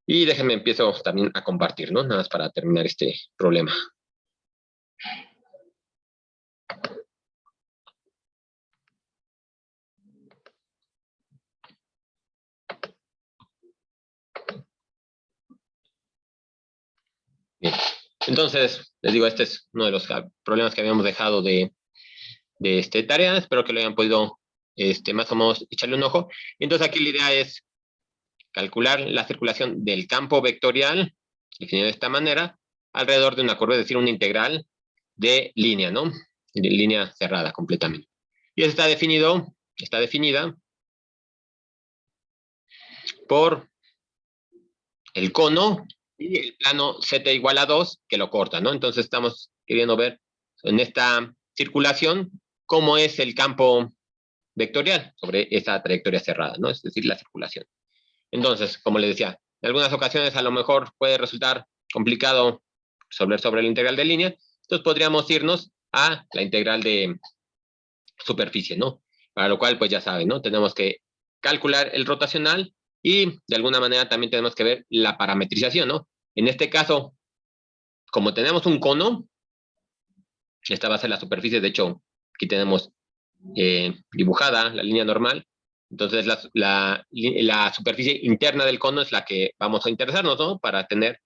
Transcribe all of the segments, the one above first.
Y déjenme empiezo también a compartir, ¿no? Nada más para terminar este problema. Bien. Entonces, les digo, este es uno de los problemas que habíamos dejado de tarea. Espero que lo hayan podido más o menos echarle un ojo. Entonces aquí la idea es calcular la circulación del campo vectorial, definido de esta manera, alrededor de una curva, es decir, una integral de línea, ¿no? De línea cerrada completamente. Y eso está definida por el cono y el plano z igual a 2 que lo corta, ¿no? Entonces estamos queriendo ver en esta circulación cómo es el campo vectorial sobre esa trayectoria cerrada, ¿no? Es decir, la circulación. Entonces, como les decía, en algunas ocasiones a lo mejor puede resultar complicado sobre la integral de línea, entonces podríamos irnos a la integral de superficie, ¿no? Para lo cual, pues ya saben, ¿no? Tenemos que calcular el rotacional y de alguna manera también tenemos que ver la parametrización, ¿no? En este caso, como tenemos un cono, esta va a ser la superficie, de hecho, aquí tenemos dibujada la línea normal, entonces la superficie interna del cono es la que vamos a interesarnos, ¿no? Para tener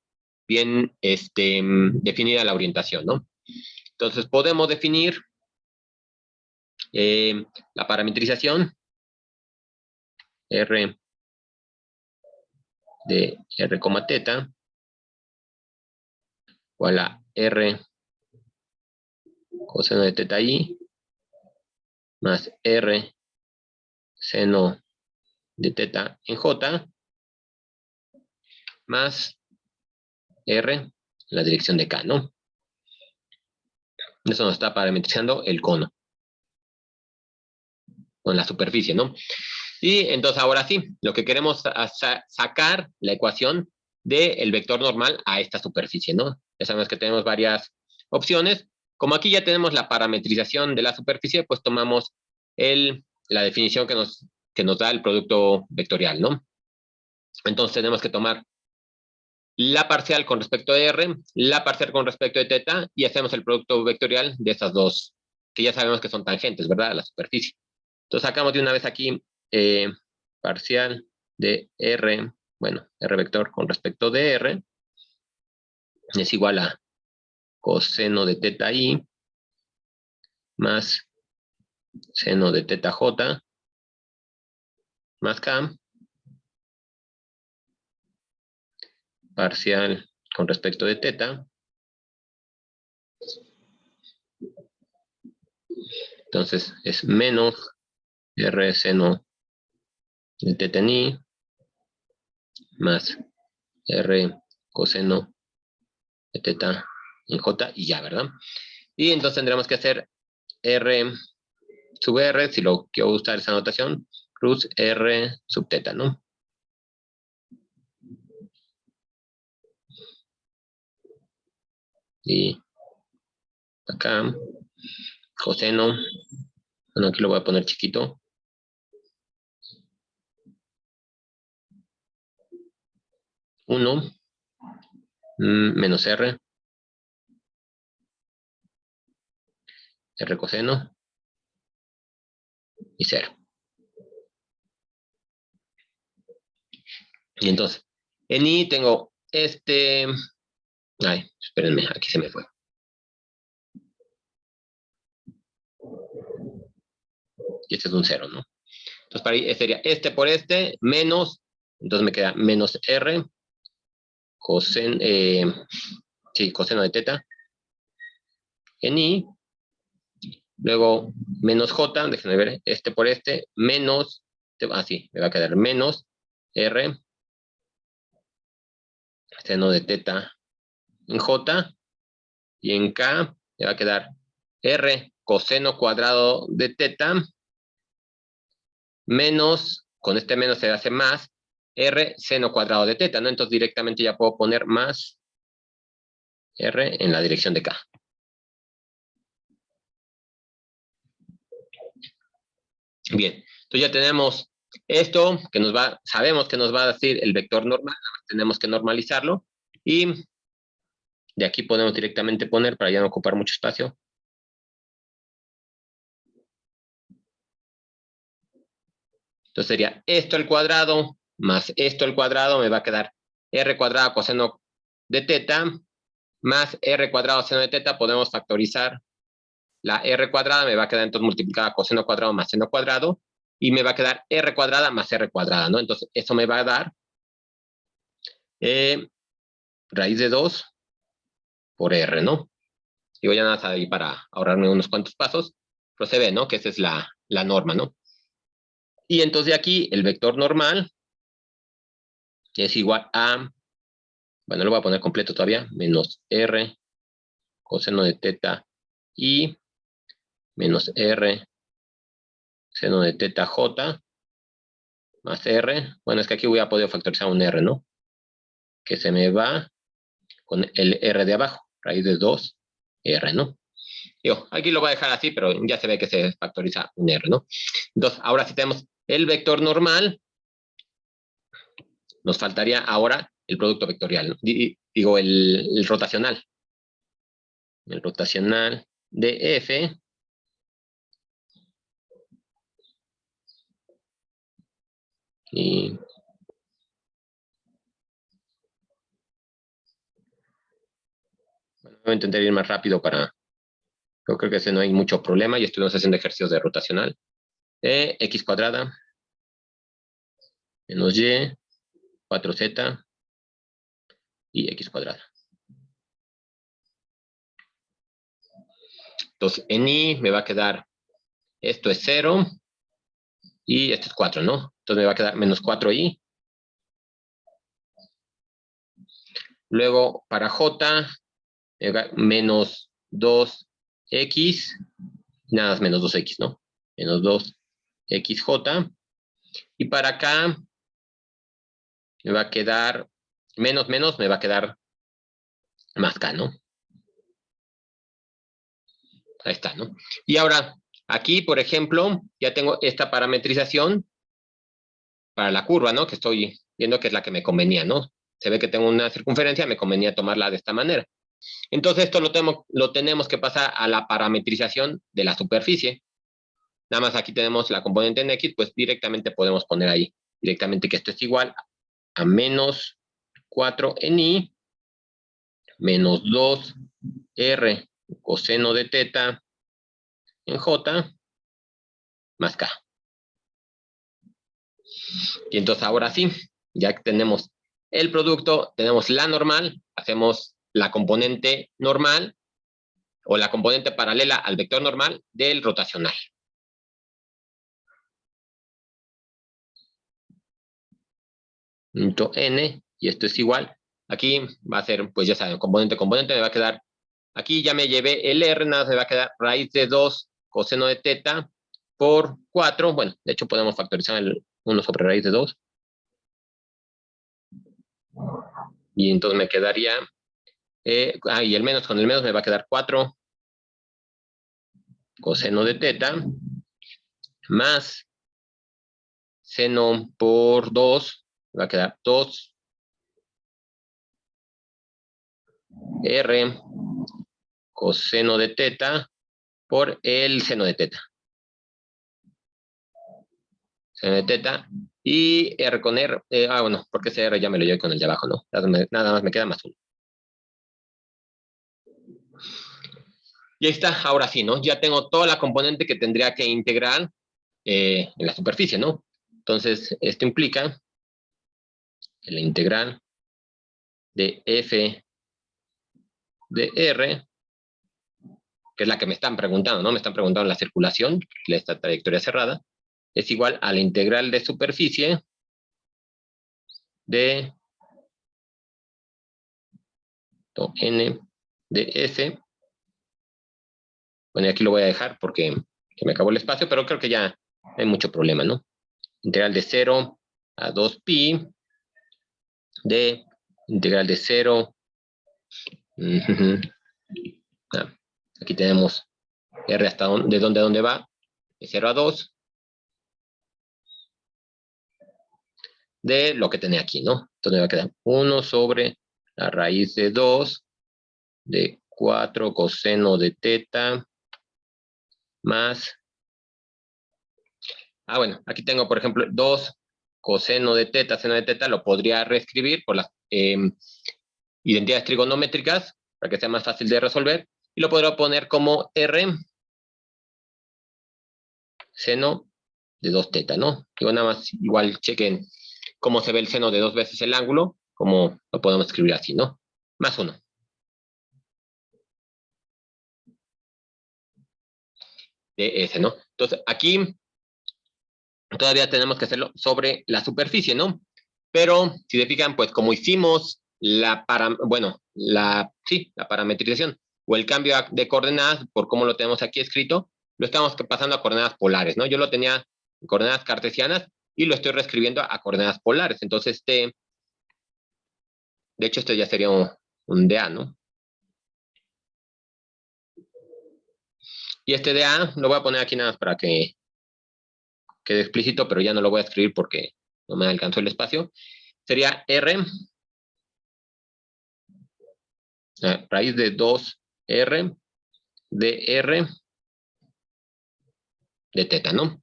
bien definida la orientación, ¿no? Entonces podemos definir la parametrización R de R, teta igual a R coseno de teta I más R seno de teta en J más R la dirección de K, ¿no? Eso nos está parametrizando el cono con la superficie, ¿no? Y entonces ahora sí, lo que queremos es sacar la ecuación del vector normal a esta superficie, ¿no? Ya sabemos que tenemos varias opciones. Como aquí ya tenemos la parametrización de la superficie, pues tomamos la definición que nos da el producto vectorial, ¿no? Entonces tenemos que tomar la parcial con respecto de R, la parcial con respecto de teta, y hacemos el producto vectorial de estas dos, que ya sabemos que son tangentes, ¿verdad? A la superficie. Entonces sacamos de una vez aquí parcial de R, bueno, R vector con respecto de R, es igual a coseno de teta I más seno de teta J más K, parcial con respecto de teta. Entonces es menos R seno de teta en I más R coseno de teta en J y ya, ¿verdad? Y entonces tendremos que hacer R sub R, si lo quiero usar esa notación, cruz R sub teta, ¿no? Y acá, coseno, bueno, aquí lo voy a poner chiquito. Uno menos R, R coseno y 0. Y entonces, en I tengo ay, espérenme, aquí se me fue. Y este es un 0, ¿no? Entonces, para I sería este por este, menos, entonces me queda menos R, coseno, sí, coseno de teta, en I, luego menos J, déjenme ver, este por este, menos, así, me va a quedar menos R, seno de teta en J, y en K me va a quedar R coseno cuadrado de teta menos, con este menos se hace más, R seno cuadrado de teta, ¿no? Entonces directamente ya puedo poner más R en la dirección de K. Bien, entonces ya tenemos Esto que sabemos que nos va a decir el vector normal, tenemos que normalizarlo, y de aquí podemos directamente poner, para ya no ocupar mucho espacio, entonces sería esto al cuadrado más esto al cuadrado, me va a quedar r cuadrado coseno de teta más r cuadrado seno de teta. Podemos factorizar la r cuadrada, me va a quedar entonces multiplicada coseno cuadrado más seno cuadrado, y me va a quedar r cuadrada más r cuadrada, ¿no? Entonces eso me va a dar raíz de 2 por r, ¿no? Digo, ya nada ahí para ahorrarme unos cuantos pasos, pero se ve, ¿no? Que esa es la norma, ¿no? Y entonces de aquí el vector normal, que es igual a, bueno, lo voy a poner completo todavía, menos r coseno de teta y menos r seno de teta j más r. Bueno, es que aquí voy a poder factorizar un r, ¿no? Que se me va con el r de abajo, raíz de 2 r, ¿no? Digo, aquí lo voy a dejar así, pero ya se ve que se factoriza un r, ¿no? Entonces, ahora sí tenemos el vector normal. Nos faltaría ahora el producto vectorial, ¿no? Digo, el rotacional. El rotacional de f y bueno, voy a intentar ir más rápido para... Yo creo que ese no hay mucho problema y estuvimos haciendo ejercicios de rotacional. X cuadrada menos y 4z y x cuadrada. Entonces, en y me va a quedar, esto es 0 y esto es 4, ¿no? Entonces me va a quedar menos 4y. Luego, para j, menos 2x, nada más menos 2x, ¿no? Menos 2xj. Y para acá, me va a quedar, menos, me va a quedar más k, ¿no? Ahí está, ¿no? Y ahora, aquí, por ejemplo, ya tengo esta parametrización para la curva, ¿no? Que estoy viendo que es la que me convenía, ¿no? Se ve que tengo una circunferencia, me convenía tomarla de esta manera. Entonces esto lo tenemos que pasar a la parametrización de la superficie. Nada más aquí tenemos la componente en X, pues directamente podemos poner ahí, directamente que esto es igual a menos 4 en Y, menos 2R coseno de teta en J, más K. Y entonces ahora sí, ya que tenemos el producto, tenemos la normal, hacemos la componente normal o la componente paralela al vector normal del rotacional. N, y esto es igual. Aquí va a ser, pues ya saben, componente, me va a quedar, aquí ya me llevé el R, nada, me va a quedar raíz de 2 coseno de teta por 4. Bueno, de hecho podemos factorizar el 1 sobre raíz de 2. Y entonces me quedaría, y el menos con el menos me va a quedar 4 coseno de teta más seno por 2, me va a quedar 2 R coseno de teta por el seno de teta. Seno de teta. Y R con R, bueno, porque ese R ya me lo llevo con el de abajo, ¿no? Nada más me queda más 1. Y ahí está, ahora sí, ¿no? Ya tengo toda la componente que tendría que integrar en la superficie, ¿no? Entonces, esto implica que la integral de f de r, que es la que me están preguntando, ¿no? Me están preguntando la circulación, esta trayectoria cerrada, es igual a la integral de superficie de n de f. Bueno, y aquí lo voy a dejar porque se me acabó el espacio, pero creo que ya no hay mucho problema, ¿no? Integral de 0 a 2pi de integral de 0. Aquí tenemos r hasta de dónde va, de 0 a 2. de lo que tenía aquí, ¿no? Entonces me va a quedar 1 sobre la raíz de 2 de 4 coseno de teta más... bueno, aquí tengo, por ejemplo, 2 coseno de teta, seno de teta, lo podría reescribir por las identidades trigonométricas, para que sea más fácil de resolver, y lo podría poner como R seno de 2 teta, ¿no? Digo, nada más, igual chequen cómo se ve el seno de 2 veces el ángulo, como lo podemos escribir así, ¿no? Más 1. De ese, ¿no? Entonces, aquí todavía tenemos que hacerlo sobre la superficie, ¿no? Pero, si se fijan, pues como hicimos la parametrización o el cambio de coordenadas, por cómo lo tenemos aquí escrito, lo estamos pasando a coordenadas polares, ¿no? Yo lo tenía en coordenadas cartesianas y lo estoy reescribiendo a coordenadas polares. Entonces, de hecho, ya sería un dA, ¿no? Y este dA lo voy a poner aquí nada más para que quede explícito, pero ya no lo voy a escribir porque no me alcanzó el espacio. Sería R raíz de 2R de R de teta, ¿no?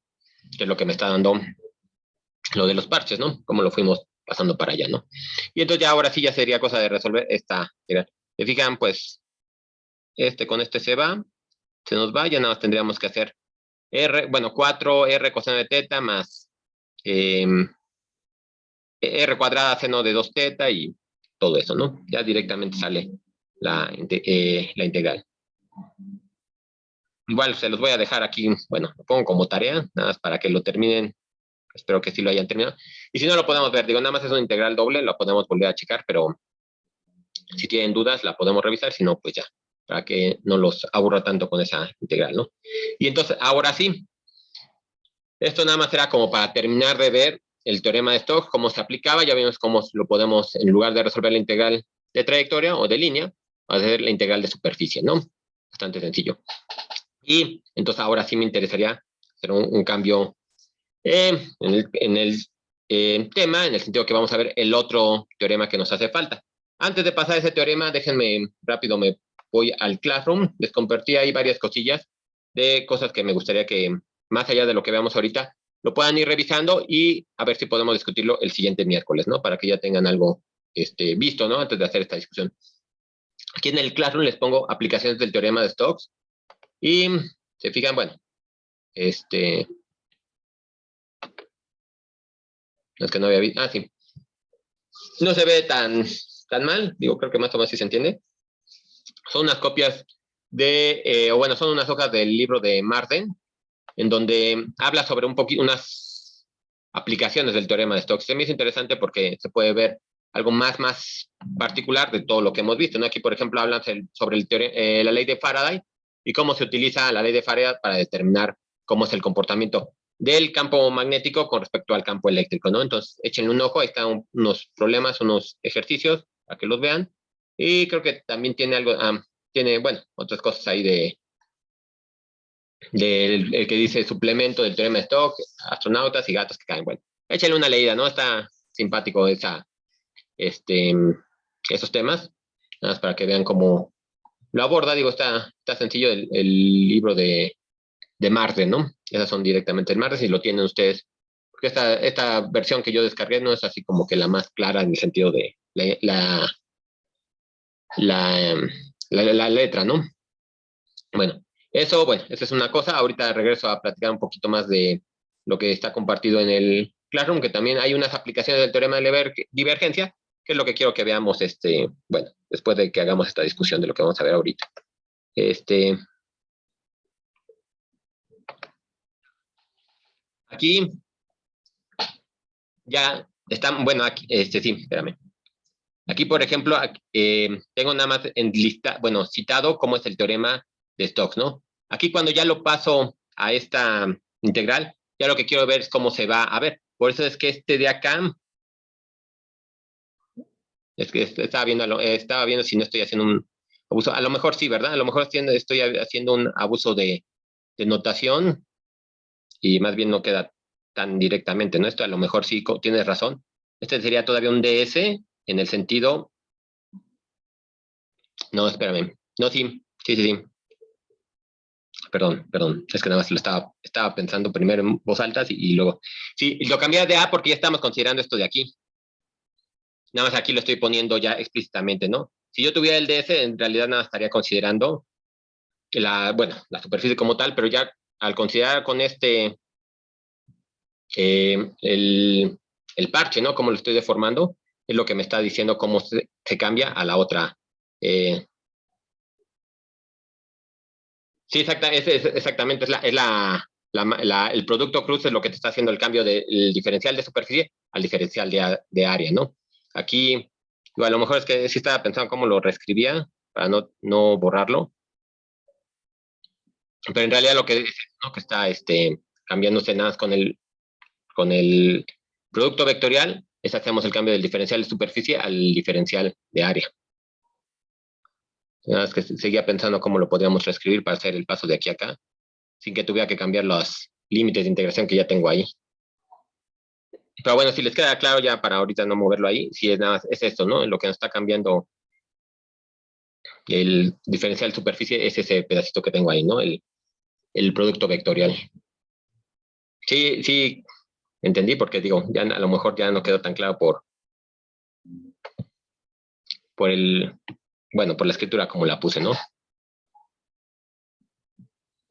Que es lo que me está dando lo de los parches, ¿no? Como lo fuimos pasando para allá, ¿no? Y entonces ya ahora sí ya sería cosa de resolver esta. Se fijan, pues, con este se nos va, ya nada más tendríamos que hacer R, bueno, 4R coseno de teta más R cuadrada seno de 2 teta y todo eso, ¿no? Ya directamente sale la integral. Igual se los voy a dejar aquí, bueno, lo pongo como tarea, nada más para que lo terminen. Espero que sí lo hayan terminado. Y si no lo podemos ver, digo, nada más es una integral doble, lo podemos volver a checar, pero si tienen dudas la podemos revisar, si no, pues ya, para que no los aburra tanto con esa integral, ¿no? Y entonces, ahora sí, esto nada más era como para terminar de ver el teorema de Stokes, cómo se aplicaba, ya vimos cómo lo podemos, en lugar de resolver la integral de trayectoria o de línea, hacer la integral de superficie, ¿no? Bastante sencillo. Y entonces ahora sí me interesaría hacer un cambio en el tema, en el sentido que vamos a ver el otro teorema que nos hace falta. Antes de pasar ese teorema, déjenme rápido, me voy al Classroom, les compartí ahí varias cosillas de cosas que me gustaría que, más allá de lo que veamos ahorita, lo puedan ir revisando y a ver si podemos discutirlo el siguiente miércoles, ¿no? Para que ya tengan algo visto, ¿no? Antes de hacer esta discusión. Aquí en el Classroom les pongo aplicaciones del teorema de Stokes y se fijan, bueno, es que no había visto, sí. No se ve tan mal, digo, creo que más o menos sí se entiende. Son unas copias o bueno, son unas hojas del libro de Marden, en donde habla sobre unas aplicaciones del teorema de Stokes. Se me hizo interesante porque se puede ver algo más particular de todo lo que hemos visto, ¿no? Aquí, por ejemplo, hablan sobre la ley de Faraday y cómo se utiliza la ley de Faraday para determinar cómo es el comportamiento del campo magnético con respecto al campo eléctrico, ¿no? Entonces, échenle un ojo, ahí están unos problemas, unos ejercicios, para que los vean. Y creo que también tiene algo, tiene, bueno, otras cosas ahí el que dice suplemento del teorema de Stokes, astronautas y gatos que caen. Bueno, échenle una leída, ¿no? Está simpático esos temas, nada más para que vean cómo lo aborda. Digo, está sencillo el libro de Marden, ¿no? Esas son directamente el Marden y lo tienen ustedes. Porque esta versión que yo descargué no es así como que la más clara en el sentido de la letra, ¿no? Bueno, bueno, esa es una cosa. Ahorita regreso a platicar un poquito más de lo que está compartido en el Classroom, que también hay unas aplicaciones del teorema de divergencia, que es lo que quiero que veamos, bueno, después de que hagamos esta discusión de lo que vamos a ver ahorita. Aquí ya están, bueno, aquí, sí, espérame. Aquí, por ejemplo, tengo nada más citado cómo es el teorema de Stokes, ¿no? Aquí cuando ya lo paso a esta integral, ya lo que quiero ver es cómo se va a ver. Por eso es que este de acá, es que estaba viendo si no estoy haciendo un abuso. A lo mejor sí, ¿verdad? A lo mejor estoy haciendo un abuso de notación y más bien no queda tan directamente, ¿no? Esto a lo mejor sí tienes razón. Este sería todavía un DS en el sentido... No, espérame. No, sí. Perdón. Es que nada más lo estaba pensando primero en voz alta y luego... Sí, lo cambié de A porque ya estamos considerando esto de aquí. Nada más aquí lo estoy poniendo ya explícitamente, ¿no? Si yo tuviera el DS, en realidad nada estaría considerando la superficie como tal, pero ya al considerar con este, el parche, ¿no? Cómo lo estoy deformando, es lo que me está diciendo cómo se cambia a la otra. Sí, exactamente, el producto cruz es lo que te está haciendo el cambio del diferencial de superficie al diferencial de área, ¿no? Aquí, a lo mejor es que sí estaba pensando cómo lo reescribía para no borrarlo, pero en realidad lo que dice, ¿no? Que está cambiándose nada más con el producto vectorial, es hacemos el cambio del diferencial de superficie al diferencial de área. Nada más que seguía pensando cómo lo podríamos reescribir para hacer el paso de aquí a acá, sin que tuviera que cambiar los límites de integración que ya tengo ahí. Pero bueno, si les queda claro ya para ahorita no moverlo ahí, si es nada más, es esto, ¿no? Lo que nos está cambiando el diferencial de superficie es ese pedacito que tengo ahí, ¿no? El producto vectorial. Sí, entendí, porque digo, ya a lo mejor ya no quedó tan claro por la escritura como la puse, ¿no?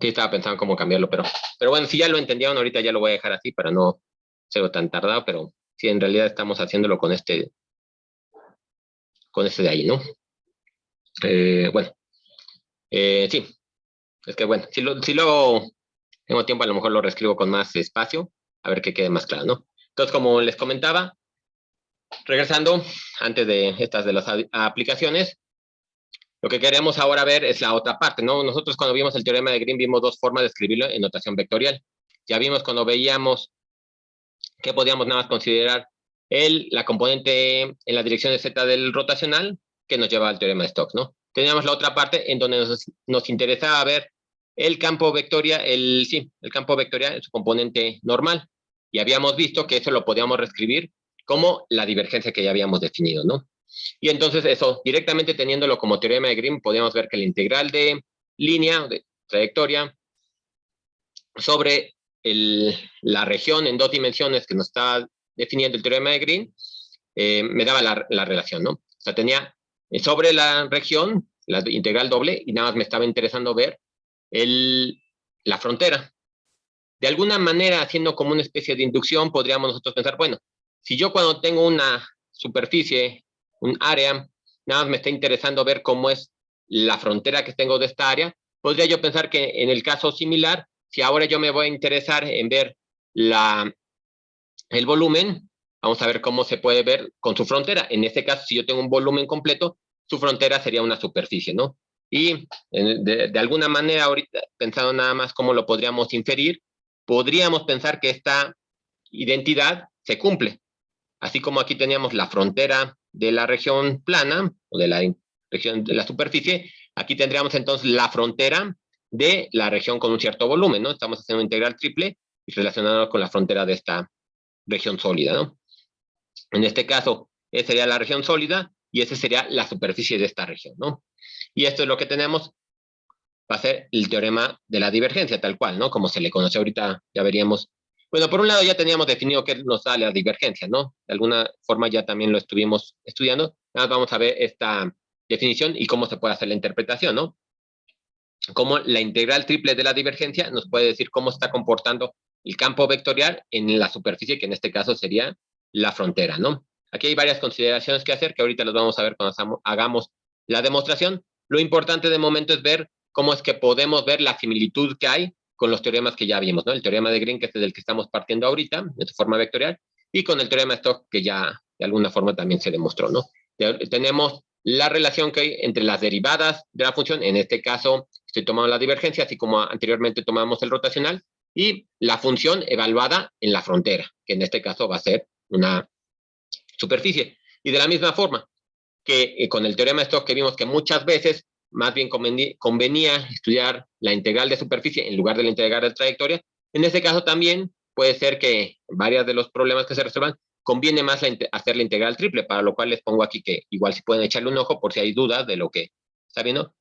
Sí, estaba pensando cómo cambiarlo, pero bueno, si ya lo entendieron, ahorita ya lo voy a dejar así para no ser tan tardado, pero sí, en realidad estamos haciéndolo con este de ahí, ¿no? Bueno, sí, es que bueno, si luego tengo tiempo, a lo mejor lo reescribo con más espacio, a ver que quede más claro, ¿no? Entonces, como les comentaba, regresando, antes de estas de las aplicaciones, lo que queremos ahora ver es la otra parte, ¿no? Nosotros cuando vimos el teorema de Green vimos dos formas de escribirlo en notación vectorial. Ya vimos cuando veíamos que podíamos nada más considerar la componente en la dirección de z del rotacional que nos lleva al teorema de Stokes, ¿no? Teníamos la otra parte en donde nos interesaba ver el campo vectorial, el campo vectorial en su componente normal. Y habíamos visto que eso lo podíamos reescribir como la divergencia que ya habíamos definido, ¿no? Y entonces eso, directamente teniéndolo como teorema de Green, podíamos ver que la integral de línea, de trayectoria, sobre la región en dos dimensiones que nos está definiendo el teorema de Green, me daba la relación, ¿no? O sea, tenía sobre la región, la integral doble, y nada más me estaba interesando ver la frontera. De alguna manera, haciendo como una especie de inducción, podríamos nosotros pensar, bueno, si yo cuando tengo una superficie, un área, nada más me está interesando ver cómo es la frontera que tengo de esta área, podría yo pensar que en el caso similar, si ahora yo me voy a interesar en ver el volumen, vamos a ver cómo se puede ver con su frontera. En este caso, si yo tengo un volumen completo, su frontera sería una superficie, ¿no? Y de alguna manera, ahorita, pensando nada más cómo lo podríamos inferir, podríamos pensar que esta identidad se cumple. Así como aquí teníamos la frontera de la región plana, o de la región de la superficie, aquí tendríamos entonces la frontera de la región con un cierto volumen, ¿no? Estamos haciendo una integral triple y relacionado con la frontera de esta región sólida, ¿no? En este caso, esa sería la región sólida y esa sería la superficie de esta región, ¿no? Y esto es lo que tenemos, va a ser el teorema de la divergencia, tal cual, ¿no? Como se le conoce ahorita, ya veríamos. Bueno, por un lado ya teníamos definido qué nos da la divergencia, ¿no? De alguna forma ya también lo estuvimos estudiando. Nada más vamos a ver esta definición y cómo se puede hacer la interpretación, ¿no? Cómo la integral triple de la divergencia nos puede decir cómo está comportando el campo vectorial en la superficie, que en este caso sería la frontera, ¿no? Aquí hay varias consideraciones que hacer, que ahorita las vamos a ver cuando hagamos la demostración. Lo importante de momento es ver cómo es que podemos ver la similitud que hay con los teoremas que ya vimos, ¿no? El teorema de Green, que es del que estamos partiendo ahorita, de su forma vectorial, y con el teorema de Stokes, que ya de alguna forma también se demostró, ¿no? Tenemos la relación que hay entre las derivadas de la función, en este caso estoy tomando la divergencia, así como anteriormente tomamos el rotacional, y la función evaluada en la frontera, que en este caso va a ser una superficie. Y de la misma forma que con el teorema de Stokes que vimos que muchas veces más bien convenía estudiar la integral de superficie en lugar de la integral de trayectoria, en este caso también puede ser que varios de los problemas que se resuelvan conviene más hacer la integral triple, para lo cual les pongo aquí que igual si pueden echarle un ojo por si hay dudas de lo que está viendo,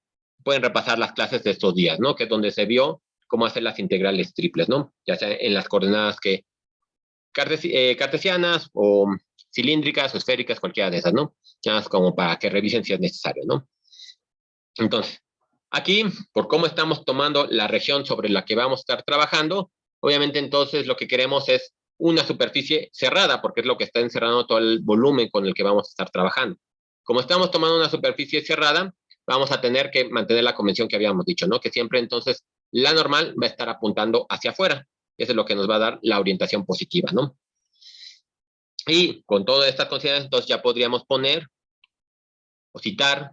pueden repasar las clases de estos días, ¿no? Que es donde se vio cómo hacer las integrales triples, ¿no? Ya sea en las coordenadas cartesianas o cilíndricas o esféricas, cualquiera de esas, ¿no? Ya más como para que revisen si es necesario, ¿no? Entonces, aquí, por cómo estamos tomando la región sobre la que vamos a estar trabajando, obviamente entonces lo que queremos es una superficie cerrada, porque es lo que está encerrando todo el volumen con el que vamos a estar trabajando. Como estamos tomando una superficie cerrada, vamos a tener que mantener la convención que habíamos dicho, ¿no? Que siempre entonces la normal va a estar apuntando hacia afuera. Eso es lo que nos va a dar la orientación positiva, ¿no? Y con todas estas consideraciones, entonces ya podríamos poner o citar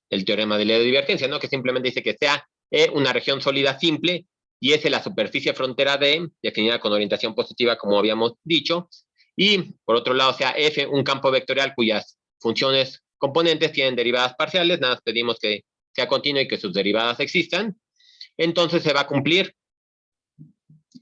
el teorema de la divergencia, ¿no? Que simplemente dice que sea una región sólida simple y es la superficie frontera D, definida con orientación positiva, como habíamos dicho, y por otro lado sea F un campo vectorial cuyas funciones componentes tienen derivadas parciales, nada más pedimos que sea continuo y que sus derivadas existan, entonces se va a cumplir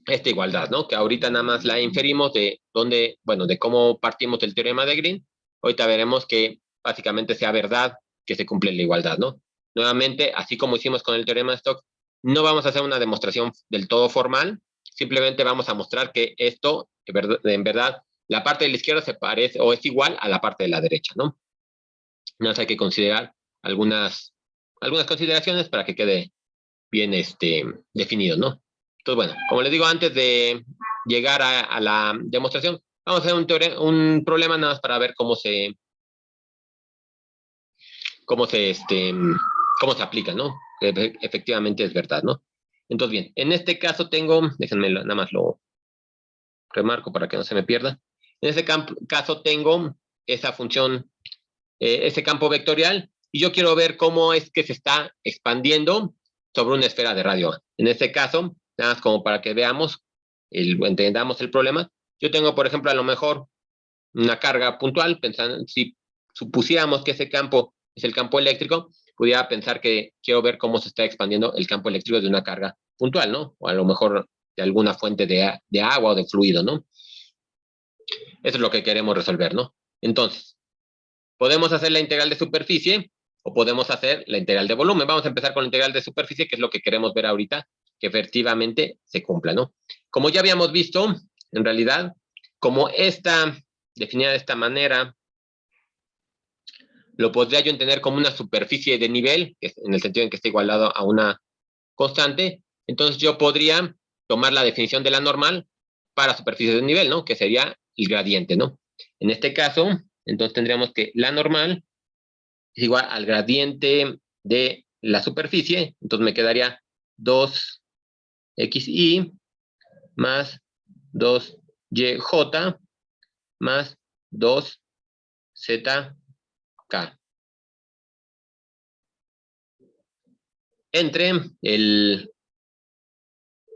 esta igualdad, ¿no? Que ahorita nada más la inferimos de dónde, bueno, de cómo partimos del teorema de Green. Ahorita veremos que básicamente sea verdad que se cumple la igualdad, ¿no? Nuevamente, así como hicimos con el teorema de Stokes, no vamos a hacer una demostración del todo formal, simplemente vamos a mostrar que esto, en verdad, la parte de la izquierda se parece o es igual a la parte de la derecha, ¿no? Nada más hay que considerar algunas consideraciones para que quede bien definido, ¿no? Entonces, bueno, como les digo, antes de llegar a la demostración, vamos a hacer un problema nada más para ver cómo se aplica, ¿no? Que efectivamente es verdad, ¿no? Entonces, bien, en este caso tengo, déjenme nada más lo remarco para que no se me pierda. En este caso tengo esa función, ese campo vectorial, y yo quiero ver cómo es que se está expandiendo sobre una esfera de radio. En este caso, nada más como para que veamos, entendamos el problema. Yo tengo, por ejemplo, a lo mejor una carga puntual, pensando, si supusiéramos que ese campo es el campo eléctrico, pudiera pensar que quiero ver cómo se está expandiendo el campo eléctrico de una carga puntual, ¿no? O a lo mejor de alguna fuente de agua o de fluido, ¿no? Eso es lo que queremos resolver, ¿no? Entonces, podemos hacer la integral de superficie o podemos hacer la integral de volumen. Vamos a empezar con la integral de superficie, que es lo que queremos ver ahorita, que efectivamente se cumpla, ¿no? Como ya habíamos visto, en realidad, como esta definida de esta manera, lo podría yo entender como una superficie de nivel, en el sentido en que está igualado a una constante, entonces yo podría tomar la definición de la normal para superficies de nivel, ¿no? Que sería el gradiente, ¿no? En este caso, entonces tendríamos que la normal es igual al gradiente de la superficie, entonces me quedaría 2xy más 2yj más 2zk entre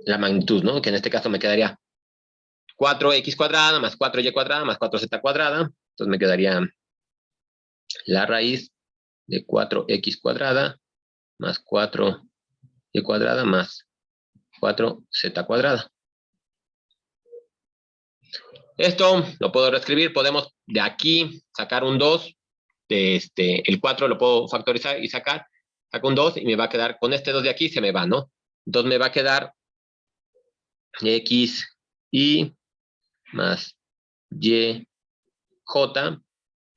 la magnitud, ¿no? Que en este caso me quedaría 4x cuadrada más 4y cuadrada más 4z cuadrada, entonces me quedaría la raíz de 4x cuadrada más 4y cuadrada más 4z cuadrada. Esto lo puedo reescribir, podemos de aquí sacar un 2, el 4 lo puedo factorizar y saco un 2 y me va a quedar, con este 2 de aquí se me va, ¿no? Entonces me va a quedar x y más y j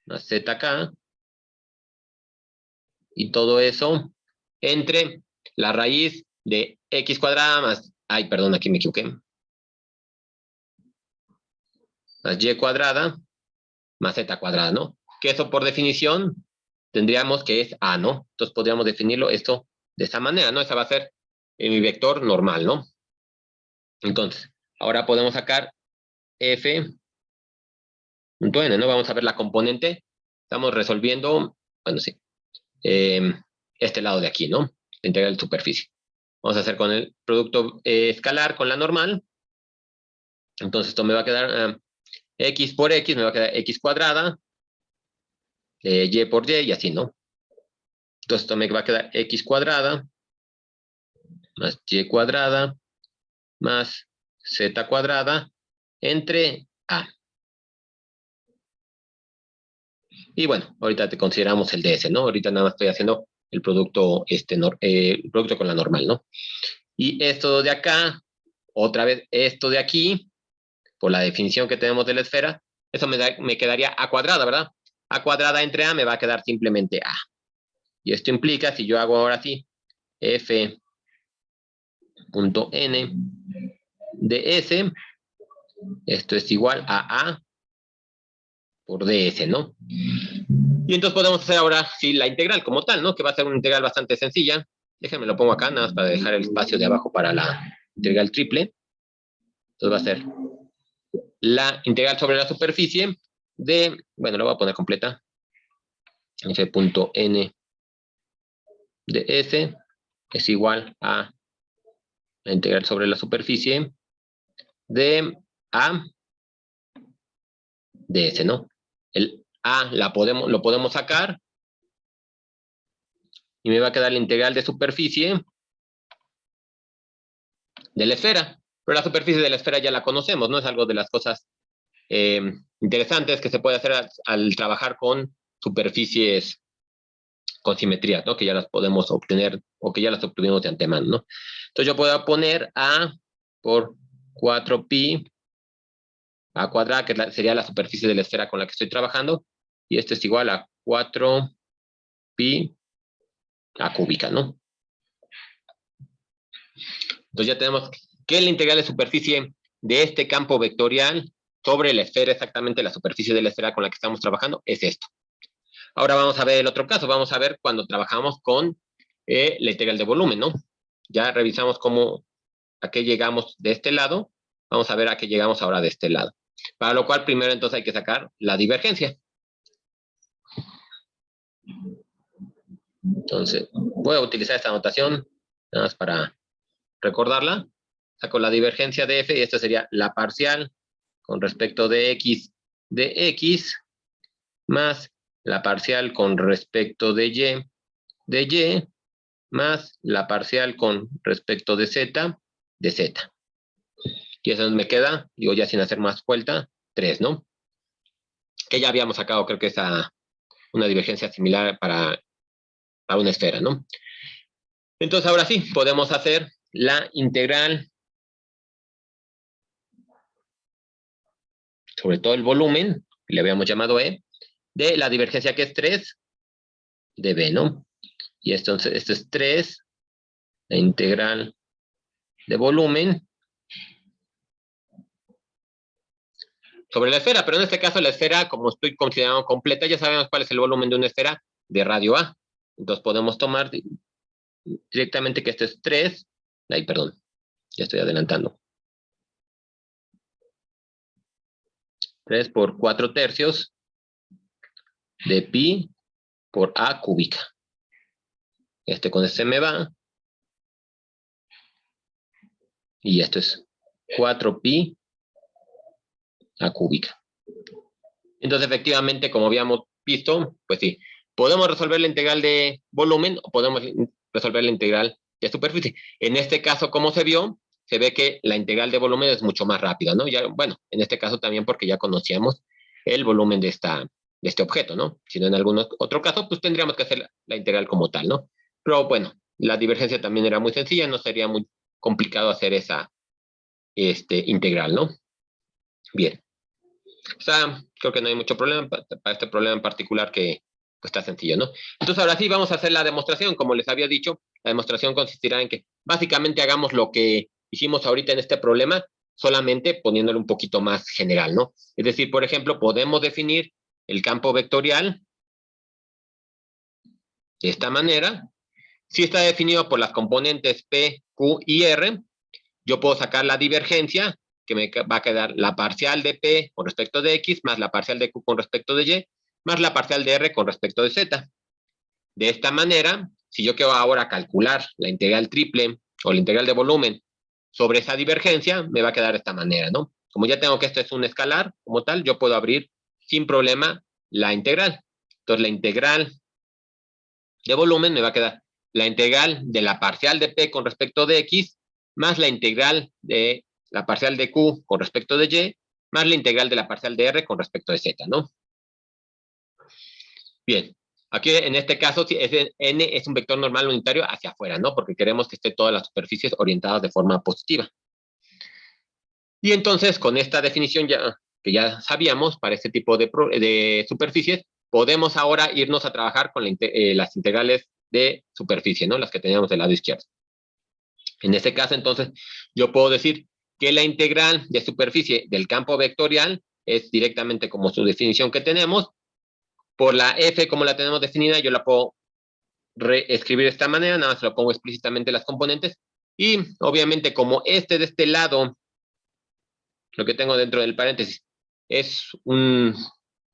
más zk y todo eso entre la raíz de x cuadrada más, ay, perdón, aquí me equivoqué, más y cuadrada más z cuadrada, ¿no? Que eso por definición tendríamos que es a, ¿no? Entonces podríamos definirlo esto de esa manera, ¿no? Esa va a ser mi vector normal, ¿no? Entonces, ahora podemos sacar f punto n, ¿no? Vamos a ver la componente. Estamos resolviendo, bueno, sí, este lado de aquí, ¿no? La integral de superficie. Vamos a hacer con el producto escalar con la normal. Entonces esto me va a quedar x por x, me va a quedar x cuadrada, y por y así, ¿no? Entonces esto me va a quedar x cuadrada más y cuadrada más z cuadrada entre A. Y bueno, ahorita te consideramos el DS, ¿no? Ahorita nada más estoy haciendo el producto, el producto con la normal, ¿no? Y esto de acá, otra vez esto de aquí, por la definición que tenemos de la esfera, eso me quedaría A cuadrada, ¿verdad? A cuadrada entre A me va a quedar simplemente A. Y esto implica, si yo hago ahora sí, F punto N de S, esto es igual a A por DS, ¿no? Y entonces podemos hacer ahora sí la integral como tal, ¿no? Que va a ser una integral bastante sencilla. Déjenme lo pongo acá, nada más para dejar el espacio de abajo para la integral triple. Entonces va a ser la integral sobre la superficie de, bueno, lo voy a poner completa, f punto n de S es igual a la integral sobre la superficie de A de S, ¿no? El A lo podemos sacar y me va a quedar la integral de superficie de la esfera. Pero la superficie de la esfera ya la conocemos, ¿no? Es algo de las cosas interesantes que se puede hacer al trabajar con superficies con simetría, ¿no? Que ya las podemos obtener o que ya las obtuvimos de antemano, ¿no? Entonces yo puedo poner A por 4pi A cuadrada, que sería la superficie de la esfera con la que estoy trabajando, y esto es igual a 4pi A cúbica, ¿no? Entonces ya tenemos que la integral de superficie de este campo vectorial sobre la esfera, exactamente la superficie de la esfera con la que estamos trabajando, es esto. Ahora vamos a ver el otro caso, vamos a ver cuando trabajamos con la integral de volumen, ¿no? Ya revisamos a qué llegamos de este lado, vamos a ver a qué llegamos ahora de este lado. Para lo cual primero entonces hay que sacar la divergencia. Entonces voy a utilizar esta notación, nada más para recordarla. Saco la divergencia de f y esta sería la parcial con respecto de x más la parcial con respecto de y más la parcial con respecto de z. Y eso me queda, digo ya sin hacer más vuelta, 3, ¿no? Que ya habíamos sacado, creo que es una divergencia similar para una esfera, ¿no? Entonces ahora sí, podemos hacer la integral sobre todo el volumen, que le habíamos llamado E, de la divergencia que es 3 de B, ¿no? Y entonces esto es 3, la integral de volumen sobre la esfera, pero en este caso la esfera, como estoy considerando completa, ya sabemos cuál es el volumen de una esfera de radio A. Entonces podemos tomar directamente que esto es 3, ay, perdón, ya estoy adelantando. 3 por 4 tercios de pi por A cúbica. Con este me va. Y esto es 4pi A cúbica. Entonces, efectivamente, como habíamos visto, pues sí, podemos resolver la integral de volumen o podemos resolver la integral de superficie. En este caso, como se vio, se ve que la integral de volumen es mucho más rápida, ¿no? Ya, bueno, en este caso también porque ya conocíamos el volumen de este objeto, ¿no? Si no en algún otro caso, pues tendríamos que hacer la integral como tal, ¿no? Pero bueno, la divergencia también era muy sencilla, no sería muy complicado hacer esa integral, ¿no? Bien. O sea, creo que no hay mucho problema para este problema en particular que pues, está sencillo, ¿no? Entonces, ahora sí vamos a hacer la demostración. Como les había dicho, la demostración consistirá en que básicamente hagamos lo que hicimos ahorita en este problema, solamente poniéndolo un poquito más general, ¿no? Es decir, por ejemplo, podemos definir el campo vectorial de esta manera. Si está definido por las componentes P, Q y R, yo puedo sacar la divergencia, que me va a quedar la parcial de P con respecto de X, más la parcial de Q con respecto de Y, más la parcial de R con respecto de Z. De esta manera, si yo quiero ahora calcular la integral triple o la integral de volumen sobre esa divergencia, me va a quedar de esta manera, ¿no? Como ya tengo que esto es un escalar, como tal, yo puedo abrir sin problema la integral. Entonces, la integral de volumen me va a quedar la integral de la parcial de P con respecto de X, más la integral de la parcial de Q con respecto de Y, más la integral de la parcial de R con respecto de Z, ¿no? Bien, aquí en este caso N es un vector normal unitario hacia afuera, ¿no? Porque queremos que esté todas las superficies orientadas de forma positiva. Y entonces, con esta definición que ya sabíamos para este tipo de superficies, podemos ahora irnos a trabajar con las integrales de superficie, ¿no? Las que teníamos del lado izquierdo. En este caso, entonces, yo puedo decir que la integral de superficie del campo vectorial es directamente como su definición que tenemos. Por la f, como la tenemos definida, yo la puedo reescribir de esta manera, nada más lo pongo explícitamente las componentes. Y, obviamente, como de este lado, lo que tengo dentro del paréntesis, es un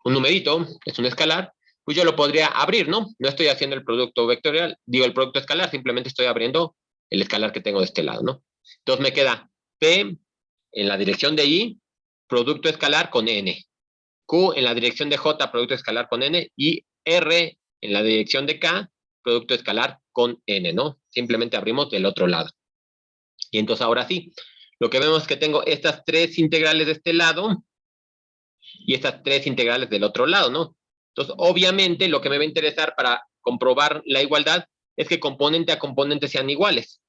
numerito, es un escalar, pues yo lo podría abrir, ¿no? No estoy haciendo el producto vectorial, digo el producto escalar, simplemente estoy abriendo el escalar que tengo de este lado, ¿no? Entonces me queda P en la dirección de I, producto escalar con N. Q en la dirección de J, producto escalar con N. Y R en la dirección de K, producto escalar con N, ¿no? Simplemente abrimos del otro lado. Y entonces ahora sí, lo que vemos es que tengo estas tres integrales de este lado y estas tres integrales del otro lado, ¿no? Entonces, obviamente, lo que me va a interesar para comprobar la igualdad es que componente a componente sean iguales.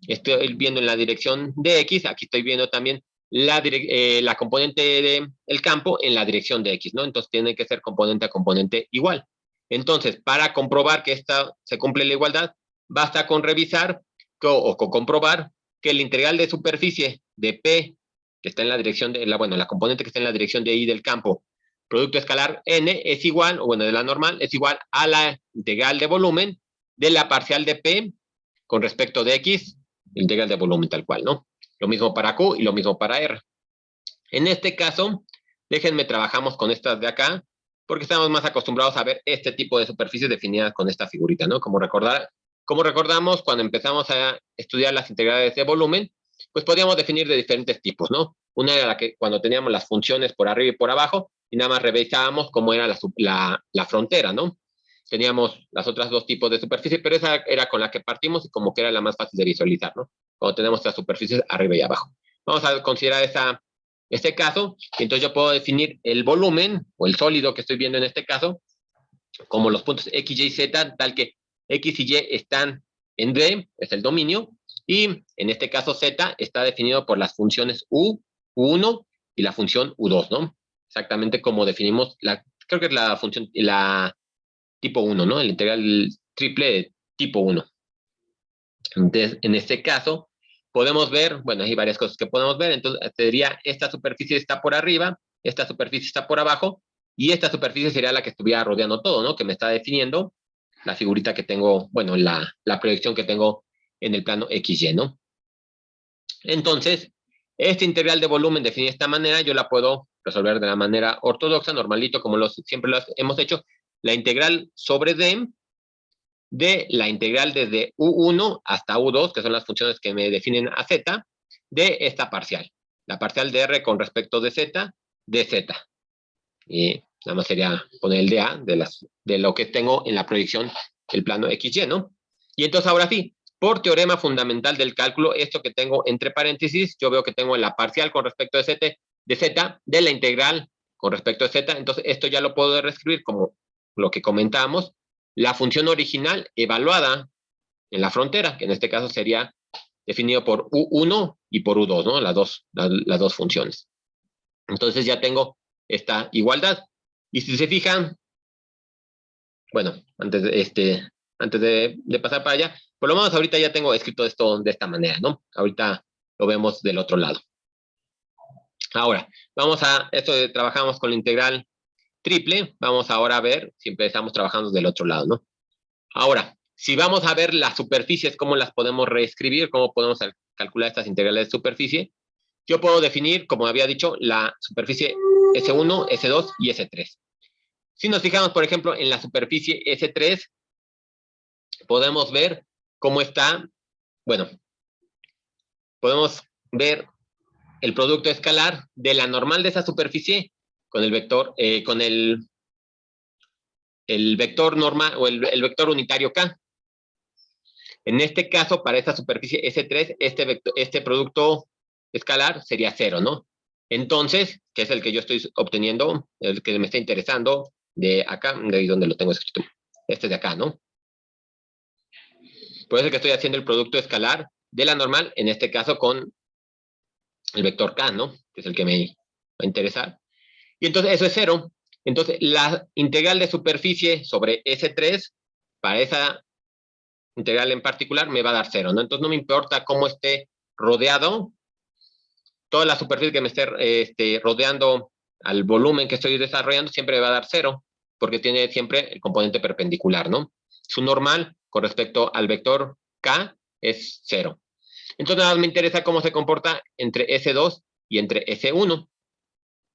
Estoy viendo en la dirección de X, aquí estoy viendo también la componente del campo en la dirección de X, ¿no? Entonces, tiene que ser componente a componente igual. Entonces, para comprobar que se cumple la igualdad, basta con revisar o con comprobar que el integral de superficie de P, que está en la dirección de, la componente que está en la dirección de I del campo, producto escalar N, es igual, o bueno, de la normal, es igual a la integral de volumen de la parcial de P con respecto de X, integral de volumen tal cual, ¿no? Lo mismo para Q y lo mismo para R. En este caso, déjenme trabajamos con estas de acá, porque estamos más acostumbrados a ver este tipo de superficies definidas con esta figurita, ¿no? Como recordamos, cuando empezamos a estudiar las integrales de volumen, pues podíamos definir de diferentes tipos, ¿no? Una era la que cuando teníamos las funciones por arriba y por abajo, y nada más revisábamos cómo era la frontera, ¿no? Teníamos las otras dos tipos de superficie, pero esa era con la que partimos y como que era la más fácil de visualizar, ¿no? Cuando tenemos las superficies arriba y abajo. Vamos a considerar este caso, y entonces yo puedo definir el volumen, o el sólido que estoy viendo en este caso, como los puntos X, Y, Z, tal que X y Y están en D, es el dominio, y en este caso Z está definido por las funciones U1 y la función U2, ¿no? Exactamente como definimos, creo que es la función, la tipo 1, ¿no? El integral triple de tipo 1. Entonces, en este caso, podemos ver, bueno, hay varias cosas que podemos ver, entonces te diría, esta superficie está por arriba, esta superficie está por abajo, y esta superficie sería la que estuviera rodeando todo, ¿no? Que me está definiendo la figurita que tengo, bueno, la proyección que tengo en el plano XY, ¿no? Entonces, este integral de volumen definido de esta manera, yo la puedo resolver de la manera ortodoxa, normalito, como siempre lo hemos hecho, la integral sobre D de la integral desde U1 hasta U2, que son las funciones que me definen a Z, de esta parcial. La parcial de R con respecto de Z, de Z. Y nada más sería poner el dA de lo que tengo en la proyección del plano XY, ¿no? Y entonces ahora sí, por teorema fundamental del cálculo, esto que tengo entre paréntesis, yo veo que tengo la parcial con respecto de Z, de la integral con respecto a Z, entonces esto ya lo puedo reescribir como lo que comentábamos, la función original evaluada en la frontera, que en este caso sería definido por U1 y por U2, ¿no? Las dos funciones. Entonces ya tengo esta igualdad. Y si se fijan, bueno, antes de pasar para allá, por lo menos ahorita ya tengo escrito esto de esta manera, ¿no? Ahorita lo vemos del otro lado. Ahora, trabajamos con la integral triple, vamos ahora a ver si empezamos trabajando del otro lado, ¿no? Ahora, si vamos a ver las superficies, cómo las podemos reescribir, cómo podemos calcular estas integrales de superficie, yo puedo definir, como había dicho, la superficie S1, S2 y S3. Si nos fijamos, por ejemplo, en la superficie S3, podemos ver cómo está, bueno, podemos ver el producto escalar de la normal de esa superficie con el vector, el vector normal o el vector unitario K. En este caso, para esta superficie S3, este producto escalar sería 0, ¿no? Entonces, que es el que yo estoy obteniendo, el que me está interesando, de acá, de ahí donde lo tengo escrito, este de acá, ¿no? Por eso es que estoy haciendo el producto escalar de la normal, en este caso con el vector k, ¿no? Que es el que me va a interesar. Y entonces eso es 0. Entonces, la integral de superficie sobre S3, para esa integral en particular, me va a dar 0, ¿no? Entonces, no me importa cómo esté rodeado, toda la superficie que me esté rodeando al volumen que estoy desarrollando siempre me va a dar 0, porque tiene siempre el componente perpendicular, ¿no? Su normal con respecto al vector k es 0. Entonces, nada más me interesa cómo se comporta entre S2 y entre S1.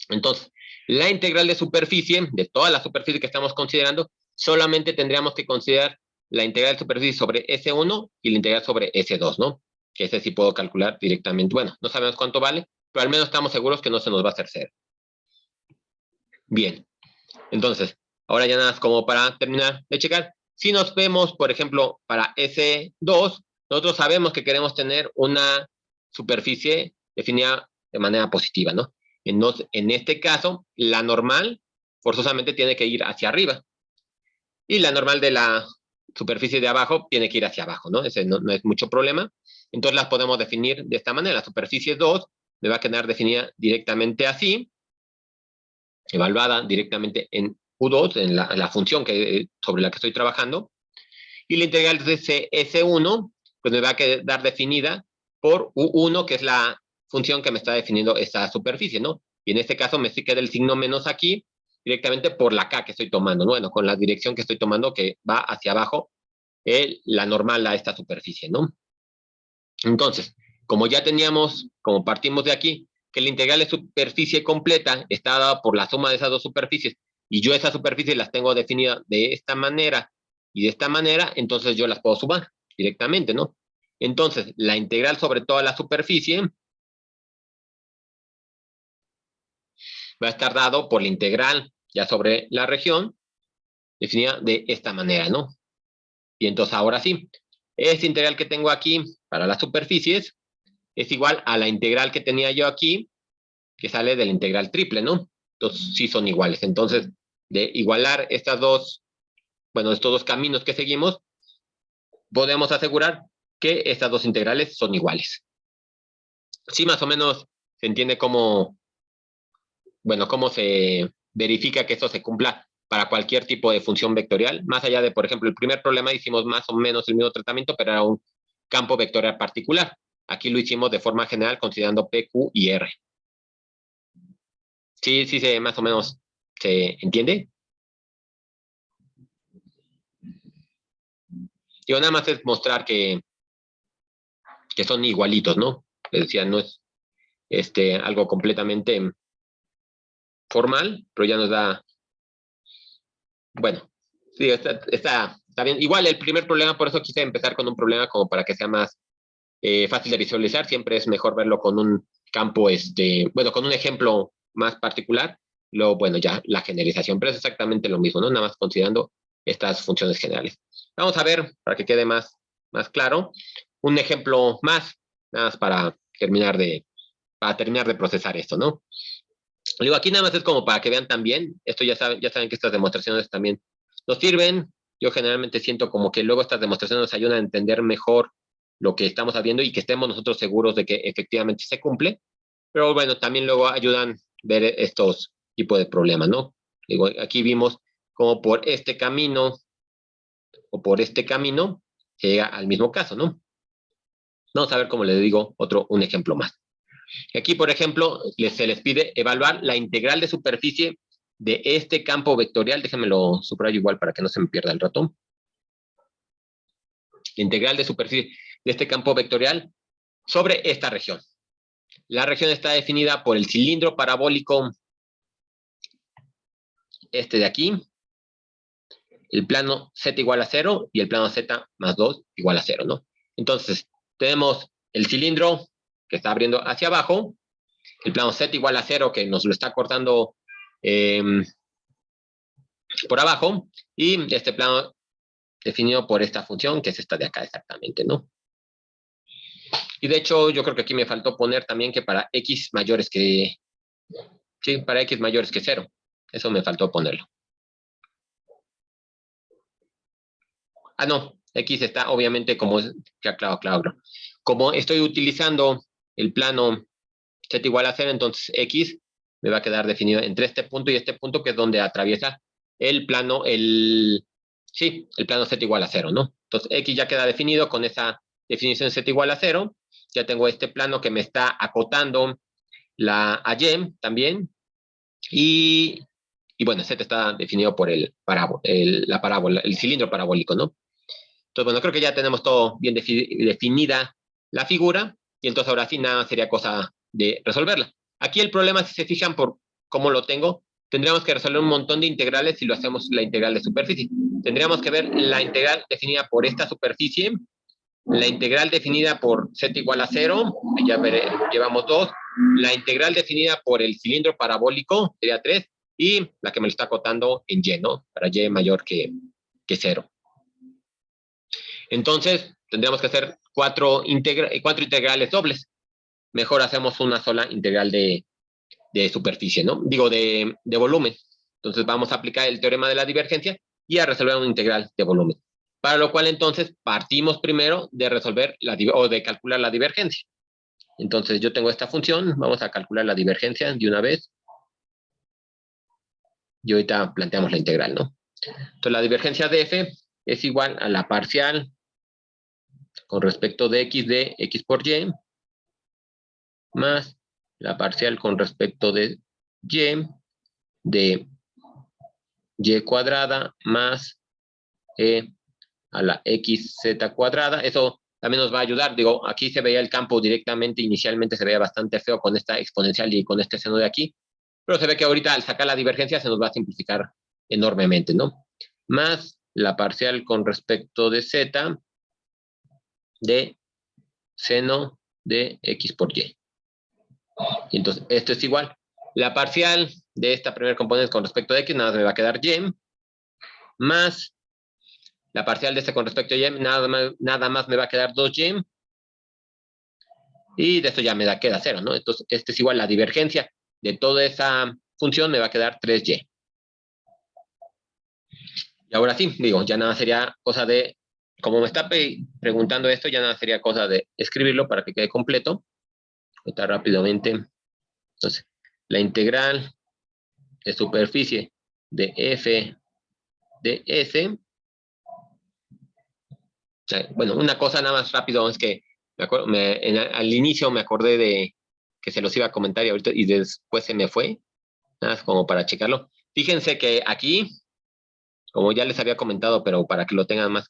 Entonces, la integral de superficie, de toda la superficie que estamos considerando, solamente tendríamos que considerar la integral de superficie sobre S1 y la integral sobre S2, ¿no? Que ese sí puedo calcular directamente. Bueno, no sabemos cuánto vale, pero al menos estamos seguros que no se nos va a hacer 0. Bien, entonces, ahora ya nada más como para terminar de checar. Si nos vemos, por ejemplo, para S2, nosotros sabemos que queremos tener una superficie definida de manera positiva, ¿no? Entonces, en este caso, la normal forzosamente tiene que ir hacia arriba. Y la normal de la superficie de abajo tiene que ir hacia abajo, ¿no? Ese no es mucho problema. Entonces las podemos definir de esta manera. La superficie 2 me va a quedar definida directamente así, evaluada directamente en U2, en la función sobre la que estoy trabajando. Y la integral de S1, pues me va a quedar definida por U1, que es la función que me está definiendo esta superficie, ¿no? Y en este caso me queda el signo menos aquí, directamente por la K que estoy tomando, ¿no? Bueno, con la dirección que estoy tomando que va hacia abajo, la normal a esta superficie, ¿no? Entonces, como ya teníamos, como partimos de aquí, que la integral de superficie completa está dada por la suma de esas dos superficies, y yo esas superficies las tengo definidas de esta manera y de esta manera, entonces yo las puedo sumar directamente, ¿no? Entonces, la integral sobre toda la superficie va a estar dado por la integral ya sobre la región, definida de esta manera, ¿no? Y entonces ahora sí, esta integral que tengo aquí para las superficies es igual a la integral que tenía yo aquí, que sale de la integral triple, ¿no? Entonces sí son iguales. Entonces, de igualar estas dos, bueno, estos dos caminos que seguimos, podemos asegurar que estas dos integrales son iguales. Sí, más o menos se entiende cómo, bueno, cómo se verifica que esto se cumpla para cualquier tipo de función vectorial, más allá de, por ejemplo, el primer problema hicimos más o menos el mismo tratamiento, pero era un campo vectorial particular. Aquí lo hicimos de forma general considerando P, Q y R. Sí, más o menos se entiende. Yo nada más es mostrar que son igualitos, ¿no? Les decía, no es algo completamente formal, pero ya nos da, bueno, sí, está bien. Igual el primer problema, por eso quise empezar con un problema como para que sea más fácil de visualizar. Siempre es mejor verlo con un campo, bueno, con un ejemplo más particular. Luego, bueno, ya la generalización, pero es exactamente lo mismo, ¿no? Nada más considerando estas funciones generales. Vamos a ver, para que quede más claro, un ejemplo más, nada más para terminar de procesar esto, ¿no? Digo, aquí nada más es como para que vean también, esto ya saben que estas demostraciones también nos sirven. Yo generalmente siento como que luego estas demostraciones nos ayudan a entender mejor lo que estamos haciendo y que estemos nosotros seguros de que efectivamente se cumple. Pero bueno, también luego ayudan a ver estos tipos de problemas, ¿no? Digo, aquí vimos como por este camino o por este camino se llega al mismo caso, ¿no? Vamos a ver, como les digo, un ejemplo más. Aquí, por ejemplo, se les pide evaluar la integral de superficie de este campo vectorial. Déjenmelo subrayo igual para que no se me pierda el ratón. La integral de superficie de este campo vectorial sobre esta región. La región está definida por el cilindro parabólico de aquí, el plano z igual a 0 y el plano z más 2 igual a 0, ¿no? Entonces, tenemos el cilindro que está abriendo hacia abajo, el plano z igual a 0 que nos lo está cortando por abajo, y este plano definido por esta función, que es esta de acá exactamente, ¿no? Y de hecho, yo creo que aquí me faltó poner también que para x mayores que Sí, para x mayores que 0. Eso me faltó ponerlo. Ah, no, x está obviamente como... Claro. Como estoy utilizando el plano z igual a 0, entonces x me va a quedar definido entre este punto y este punto, que es donde atraviesa el plano, el plano z igual a 0, ¿no? Entonces x ya queda definido con esa definición z igual a 0. Ya tengo este plano que me está acotando a y también. Y bueno, z está definido por la parábola, el cilindro parabólico, ¿no? Entonces, bueno, creo que ya tenemos todo bien definida la figura, y entonces ahora sí nada sería cosa de resolverla. Aquí el problema, si se fijan por cómo lo tengo, tendríamos que resolver un montón de integrales si lo hacemos la integral de superficie. Tendríamos que ver la integral definida por esta superficie, la integral definida por z igual a 0, ya llevamos 2, la integral definida por el cilindro parabólico, sería 3, y la que me lo está acotando en y, ¿no? Para y mayor que 0. Entonces, tendríamos que hacer cuatro integrales dobles. Mejor hacemos una sola integral de superficie, ¿no? Digo, de volumen. Entonces, vamos a aplicar el teorema de la divergencia y a resolver una integral de volumen. Para lo cual, entonces, partimos primero de resolver o de calcular la divergencia. Entonces, yo tengo esta función. Vamos a calcular la divergencia de una vez. Y ahorita planteamos la integral, ¿no? Entonces, la divergencia de f es igual a la parcial con respecto de x por y, más la parcial con respecto de y cuadrada más e a la xz cuadrada. Eso también nos va a ayudar. Digo, aquí se veía el campo directamente, inicialmente se veía bastante feo con esta exponencial y con este seno de aquí, pero se ve que ahorita al sacar la divergencia se nos va a simplificar enormemente, ¿no? Más la parcial con respecto de z de seno de x por y. Y entonces, esto es igual. La parcial de esta primera componente con respecto a x, nada más me va a quedar y, más la parcial de este con respecto a y, nada más me va a quedar 2y, y de esto ya queda 0, ¿no? Entonces, este es igual, la divergencia de toda esa función me va a quedar 3y. Y ahora sí, digo, ya nada sería cosa de, como me está preguntando esto, ya nada sería cosa de escribirlo para que quede completo. Ahorita rápidamente. Entonces, la integral de superficie de f de s. Bueno, una cosa nada más rápido es que al inicio me acordé de que se los iba a comentar y después se me fue, nada más como para checarlo. Fíjense que aquí, como ya les había comentado, pero para que lo tengan más,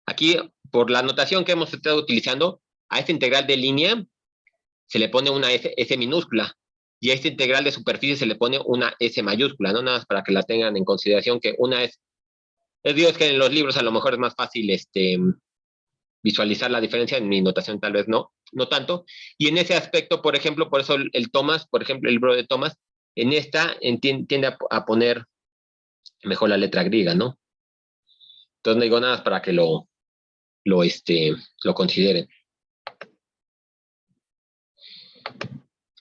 aquí por la notación que hemos estado utilizando, a esta integral de línea se le pone una S minúscula, y a esta integral de superficie se le pone una S mayúscula, ¿no? Nada más para que la tengan en consideración, que una es digo, es que en los libros a lo mejor es más fácil visualizar la diferencia, en mi notación tal vez no tanto. Y en ese aspecto, por ejemplo, por eso el Thomas, por ejemplo, el libro de Thomas, en esta tiende a poner mejor la letra griega, ¿no? Entonces no digo nada más para que lo consideren.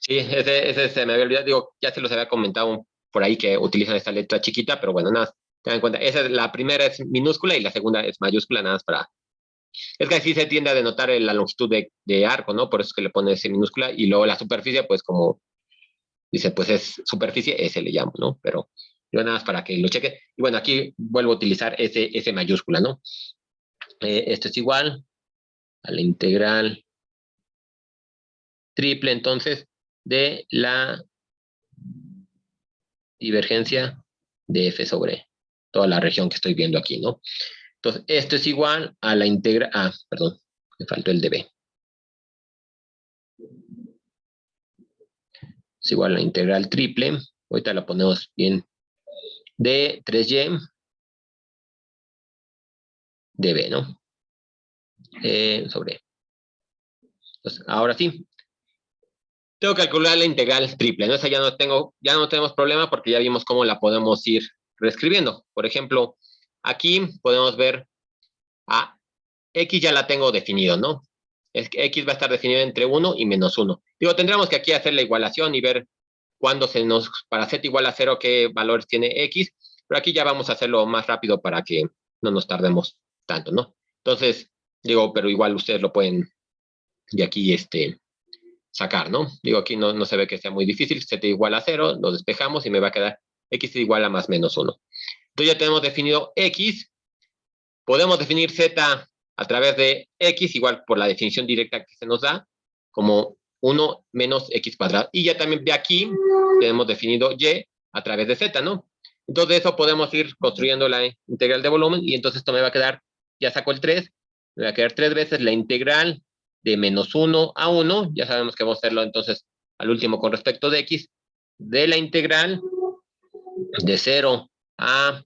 Sí, ese se me había olvidado, digo, ya se los había comentado por ahí que utilizan esta letra chiquita, pero bueno, nada, tengan en cuenta, la primera es minúscula y la segunda es mayúscula, nada más para... Es que así se tiende a denotar la longitud de arco, ¿no? Por eso es que le pone S minúscula, y luego la superficie, pues como dice, pues es superficie, S le llamo, ¿no? Pero yo nada más para que lo cheque. Y bueno, aquí vuelvo a utilizar S mayúscula, ¿no? Esto es igual a la integral triple, entonces, de la divergencia de f sobre toda la región que estoy viendo aquí, ¿no? Entonces, esto es igual a la integral... Ah, perdón, me faltó el db. Es igual a la integral triple, ahorita la ponemos bien, de 3y db, ¿no? Sobre... Entonces, ahora sí, tengo que calcular la integral triple, ¿no? Esa ya no tenemos problema porque ya vimos cómo la podemos ir reescribiendo. Por ejemplo, aquí podemos ver a x ya la tengo definido, ¿no? Es que x va a estar definido entre 1 y menos 1. Digo, tendremos que aquí hacer la igualación y ver cuándo para z igual a 0, qué valores tiene x, pero aquí ya vamos a hacerlo más rápido para que no nos tardemos tanto, ¿no? Entonces, digo, pero igual ustedes lo pueden de aquí sacar, ¿no? Digo, aquí no se ve que sea muy difícil, z igual a 0, lo despejamos y me va a quedar x igual a más menos 1. Entonces ya tenemos definido x, podemos definir z a través de x, igual por la definición directa que se nos da, como 1 menos x cuadrado. Y ya también de aquí tenemos definido y a través de z, ¿no? Entonces de eso podemos ir construyendo la integral de volumen, y entonces esto me va a quedar, ya saco el 3, me va a quedar 3 veces la integral de menos 1 a 1, ya sabemos que vamos a hacerlo entonces al último con respecto de x, de la integral de 0 a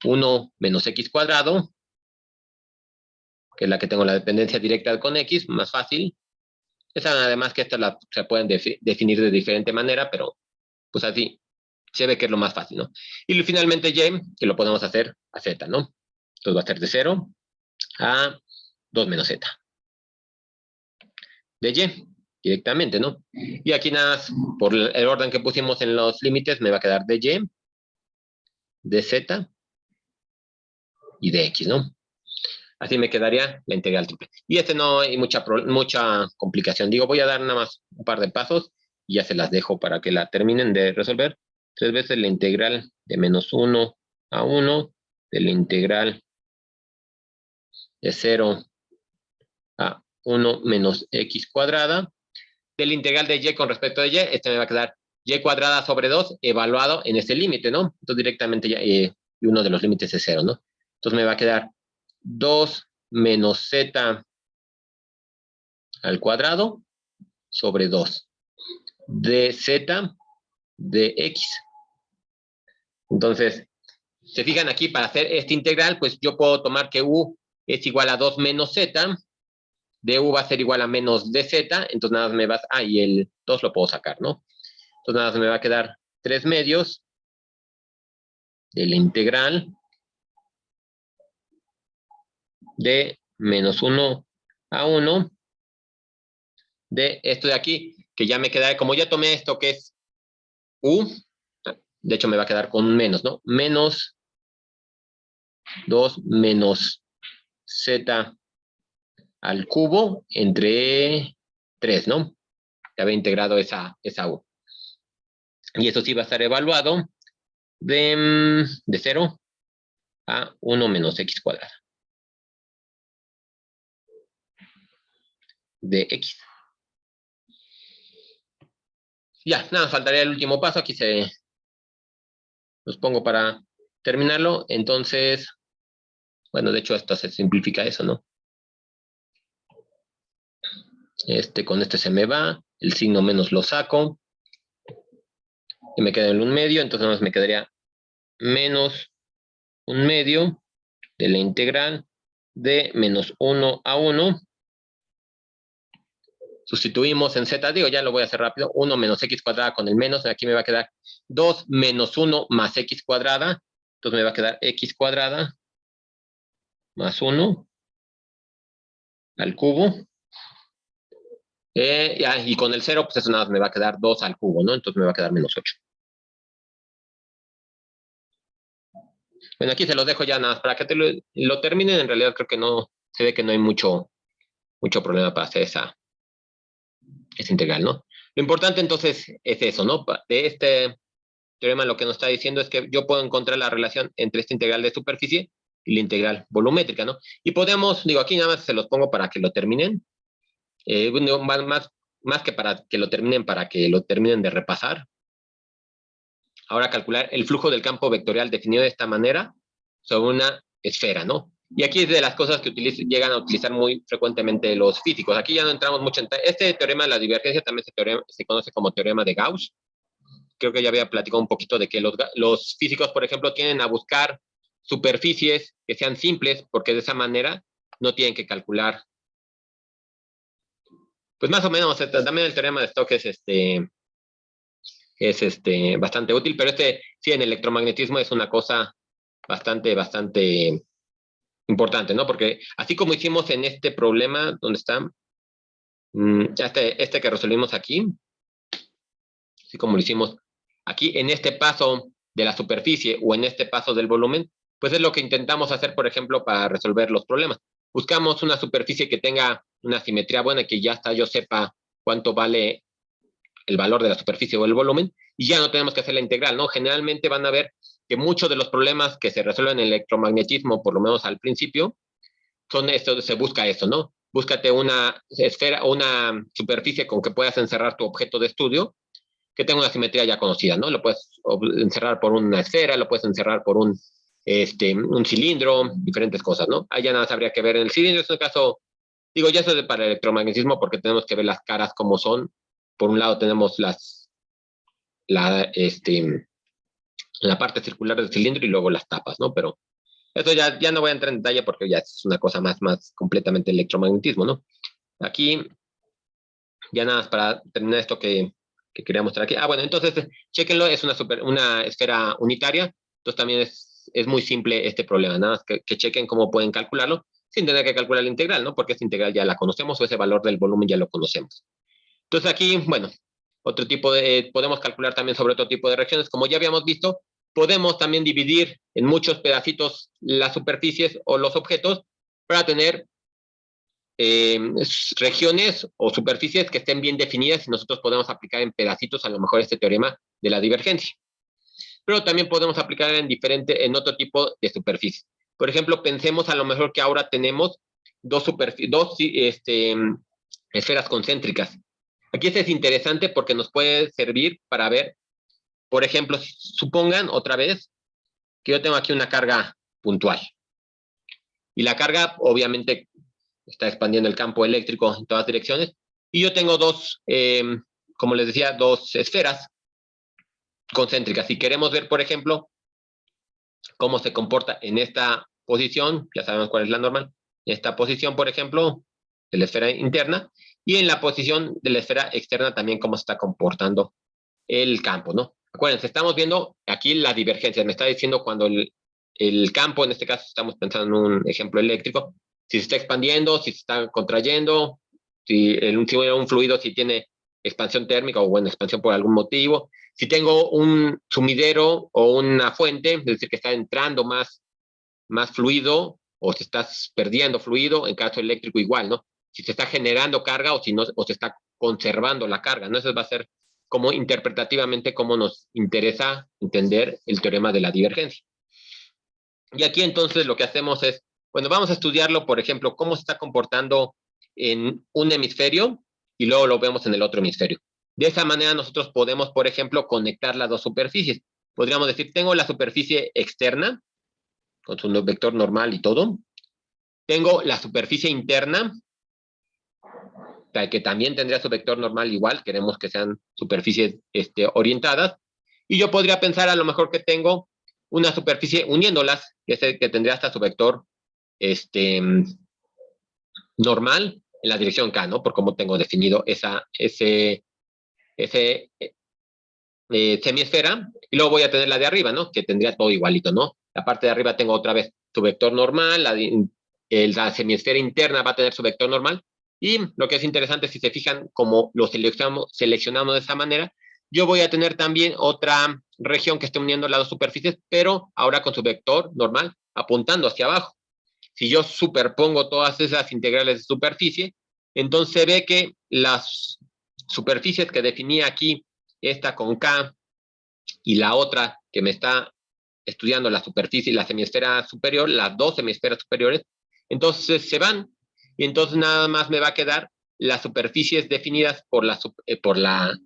1 menos x cuadrado, que es la que tengo la dependencia directa con x, más fácil. Esa, además que estas se pueden definir de diferente manera, pero pues así se ve que es lo más fácil, ¿no? Y finalmente y, que lo podemos hacer a z, ¿no? Entonces va a ser de 0 a 2 menos z. De y directamente, ¿no? Y aquí nada más, por el orden que pusimos en los límites, me va a quedar de y, de z y de x, ¿no? Así me quedaría la integral triple. Y no hay mucha complicación. Digo, voy a dar nada más un par de pasos y ya se las dejo para que la terminen de resolver. 3 veces la integral de menos 1 a 1, de la integral de 0 a 1 menos x cuadrada, de la integral de y con respecto a y, me va a quedar y cuadrada sobre 2 evaluado en ese límite, ¿no? Entonces directamente ya, y uno de los límites es 0, ¿no? Entonces me va a quedar 2 menos z al cuadrado sobre 2 de z de x. Entonces, se fijan aquí, para hacer esta integral, pues yo puedo tomar que u es igual a 2 menos z, de u va a ser igual a menos dz, entonces nada más me va a... y el 2 lo puedo sacar, ¿no? Entonces nada más me va a quedar 3 medios de la integral de menos 1 a 1 de esto de aquí, que ya me queda, como ya tomé esto que es u, de hecho me va a quedar con menos, ¿no? Menos 2 menos z al cubo entre 3, ¿no? Ya había integrado esa u. Y eso sí va a estar evaluado de 0 a 1 menos x cuadrada de x. Ya, nada, faltaría el último paso. Aquí los pongo para terminarlo. Entonces, bueno, de hecho hasta se simplifica eso, ¿no? Con se me va, el signo menos lo saco, y me queda en un medio, entonces nada más me quedaría menos un medio de la integral de menos 1 a 1. Sustituimos en z, digo, ya lo voy a hacer rápido, 1 menos x cuadrada con el menos, aquí me va a quedar 2 menos 1 más x cuadrada, entonces me va a quedar x cuadrada más 1 al cubo. Y con el 0, pues eso nada más me va a quedar 2 al cubo, ¿no? Entonces me va a quedar menos 8. Bueno, aquí se los dejo ya nada más para que lo terminen. En realidad creo que no, se ve que no hay mucho problema para hacer esa integral, ¿no? Lo importante entonces es eso, ¿no? De este teorema lo que nos está diciendo es que yo puedo encontrar la relación entre esta integral de superficie y la integral volumétrica, ¿no? Y podemos, digo, aquí nada más se los pongo para que lo terminen. Más que para que lo terminen, para que lo terminen de repasar. Ahora calcular el flujo del campo vectorial definido de esta manera sobre una esfera, ¿no? Y aquí es de las cosas que llegan a utilizar muy frecuentemente los físicos. Aquí ya no entramos mucho en... Este teorema de la divergencia también se conoce como teorema de Gauss. Creo que ya había platicado un poquito de que los físicos, por ejemplo, tienden a buscar superficies que sean simples, porque de esa manera no tienen que calcular. Pues más o menos, también el teorema de Stokes es bastante útil, pero sí, en electromagnetismo es una cosa bastante importante, ¿no? Porque así como hicimos en este problema, ¿dónde está? Que resolvimos aquí, así como lo hicimos aquí en este paso de la superficie o en este paso del volumen, pues es lo que intentamos hacer, por ejemplo, para resolver los problemas. Buscamos una superficie que tenga una simetría buena, que ya hasta yo sepa cuánto vale el valor de la superficie o el volumen, y ya no tenemos que hacer la integral, ¿no? Generalmente van a ver que muchos de los problemas que se resuelven en el electromagnetismo, por lo menos al principio, son esto, se busca eso, ¿no? Búscate una esfera o una superficie con que puedas encerrar tu objeto de estudio, que tenga una simetría ya conocida, ¿no? Lo puedes encerrar por una esfera, lo puedes encerrar por un cilindro, diferentes cosas, ¿no? Ahí ya nada más habría que ver en el cilindro, es un caso, digo, ya eso es para el electromagnetismo porque tenemos que ver las caras como son. Por un lado tenemos la parte circular del cilindro y luego las tapas, ¿no? Pero eso ya no voy a entrar en detalle porque ya es una cosa más completamente electromagnetismo, ¿no? Aquí, ya nada más para terminar esto que quería mostrar aquí. Bueno, entonces, chéquenlo, es una esfera unitaria, entonces también es muy simple este problema, nada más que chequen cómo pueden calcularlo, sin tener que calcular la integral, ¿no? Porque esta integral ya la conocemos o ese valor del volumen ya lo conocemos. Entonces aquí, bueno, podemos calcular también sobre otro tipo de reacciones. Como ya habíamos visto, podemos también dividir en muchos pedacitos las superficies o los objetos para tener regiones o superficies que estén bien definidas y nosotros podemos aplicar en pedacitos a lo mejor este teorema de la divergencia. Pero también podemos aplicar en otro tipo de superficie. Por ejemplo, pensemos a lo mejor que ahora tenemos dos esferas concéntricas. Aquí este es interesante porque nos puede servir para ver, por ejemplo, supongan otra vez que yo tengo aquí una carga puntual. Y la carga, obviamente, está expandiendo el campo eléctrico en todas direcciones. Y yo tengo como les decía, dos esferas concéntricas. Si queremos ver, por ejemplo, cómo se comporta en esta posición, ya sabemos cuál es la normal, en esta posición, por ejemplo, de la esfera interna, y en la posición de la esfera externa también cómo se está comportando el campo, ¿no? Acuérdense, estamos viendo aquí la divergencia, me está diciendo cuando el campo, en este caso estamos pensando en un ejemplo eléctrico, si se está expandiendo, si se está contrayendo, si un fluido si tiene expansión térmica o bueno, expansión por algún motivo, si tengo un sumidero o una fuente, es decir, que está entrando más fluido o si estás perdiendo fluido, en caso eléctrico igual, ¿no? Si se está generando carga o si no, o se está conservando la carga, ¿no? Eso va a ser como interpretativamente cómo nos interesa entender el teorema de la divergencia. Y aquí entonces lo que hacemos es, bueno, vamos a estudiarlo, por ejemplo, cómo se está comportando en un hemisferio y luego lo vemos en el otro hemisferio. De esa manera nosotros podemos, por ejemplo, conectar las dos superficies. Podríamos decir, tengo la superficie externa, con su vector normal y todo. Tengo la superficie interna, que también tendría su vector normal igual, queremos que sean superficies orientadas. Y yo podría pensar a lo mejor que tengo una superficie uniéndolas, que tendría hasta su vector normal en la dirección K, ¿no? Por cómo tengo definido ese semiesfera, y luego voy a tener la de arriba, ¿no? Que tendría todo igualito, ¿no? La parte de arriba tengo otra vez su vector normal, la semiesfera interna va a tener su vector normal, y lo que es interesante, si se fijan, como lo seleccionamos de esa manera, yo voy a tener también otra región que esté uniendo las dos superficies, pero ahora con su vector normal apuntando hacia abajo. Si yo superpongo todas esas integrales de superficie, entonces se ve que las superficies que definí aquí, esta con K y la otra que me está estudiando la superficie y la semiesfera superior, las dos semiesferas superiores, entonces se van y entonces nada más me va a quedar las superficies definidas por la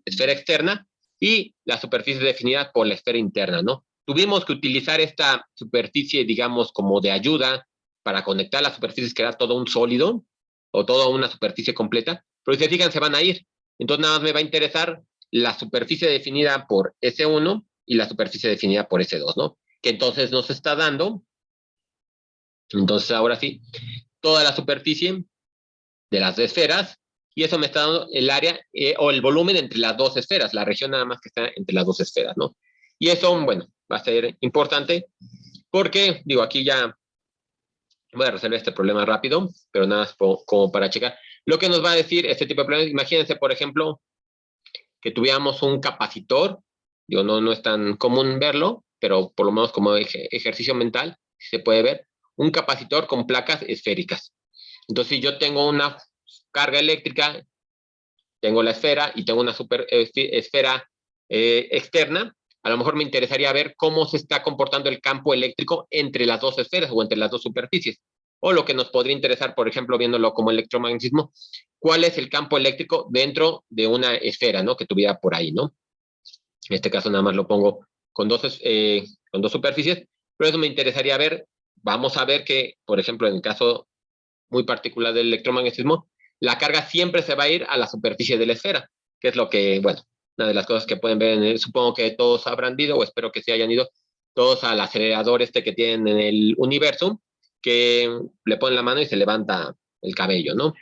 esfera externa y las superficies definidas por la esfera interna, ¿no? Tuvimos que utilizar esta superficie, digamos, como de ayuda para conectar las superficies, que era todo un sólido o toda una superficie completa, pero si se fijan, se van a ir. Entonces nada más me va a interesar la superficie definida por S1 y la superficie definida por S2, ¿no? Que entonces nos está dando, entonces ahora sí, toda la superficie de las esferas, y eso me está dando el área o el volumen entre las dos esferas, la región nada más que está entre las dos esferas, ¿no? Y eso, bueno, va a ser importante porque, digo, aquí ya voy a resolver este problema rápido, pero nada más como para checar. Lo que nos va a decir este tipo de problemas, imagínense, por ejemplo, que tuviéramos un capacitor Yo no es tan común verlo, pero por lo menos como ejercicio mental se puede ver un capacitor con placas esféricas. Entonces, si yo tengo una carga eléctrica, tengo la esfera y tengo una esfera externa, a lo mejor me interesaría ver cómo se está comportando el campo eléctrico entre las dos esferas o entre las dos superficies. O lo que nos podría interesar, por ejemplo, viéndolo como electromagnetismo, cuál es el campo eléctrico dentro de una esfera, ¿no? Que tuviera por ahí, ¿no? En este caso nada más lo pongo con dos superficies, pero eso me interesaría ver. Vamos a ver que, por ejemplo, en el caso muy particular del electromagnetismo, la carga siempre se va a ir a la superficie de la esfera, que es lo que, bueno, una de las cosas que pueden ver, supongo que todos habrán ido, o espero que sí hayan ido, todos al acelerador que tienen en el universo, que le ponen la mano y se levanta el cabello, ¿no?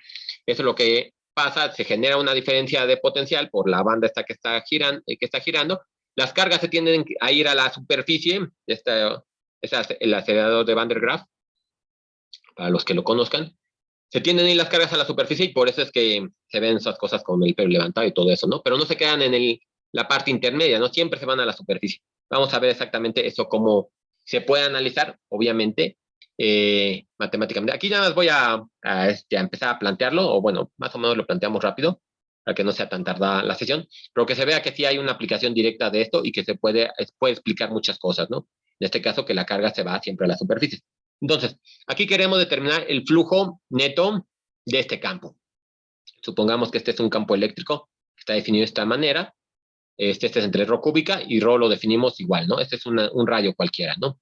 Eso es lo que pasa, se genera una diferencia de potencial por la banda esta que está girando. Las cargas se tienden a ir a la superficie, es el acelerador de Van der Graaf, para los que lo conozcan. Se tienden a ir las cargas a la superficie y por eso es que se ven esas cosas con el pelo levantado y todo eso, ¿no? Pero no se quedan en la parte intermedia, ¿no? Siempre se van a la superficie. Vamos a ver exactamente eso, cómo se puede analizar, obviamente, matemáticamente. Aquí ya más voy a empezar a plantearlo, o bueno, más o menos lo planteamos rápido, para que no sea tan tardada la sesión, pero que se vea que sí hay una aplicación directa de esto y que se puede explicar muchas cosas, ¿no? En este caso, que la carga se va siempre a la superficie. Entonces, aquí queremos determinar el flujo neto de este campo. Supongamos que este es un campo eléctrico, que está definido de esta manera. Este es entre ρ cúbica y ρ lo definimos igual, ¿no? Este es un radio cualquiera, ¿no?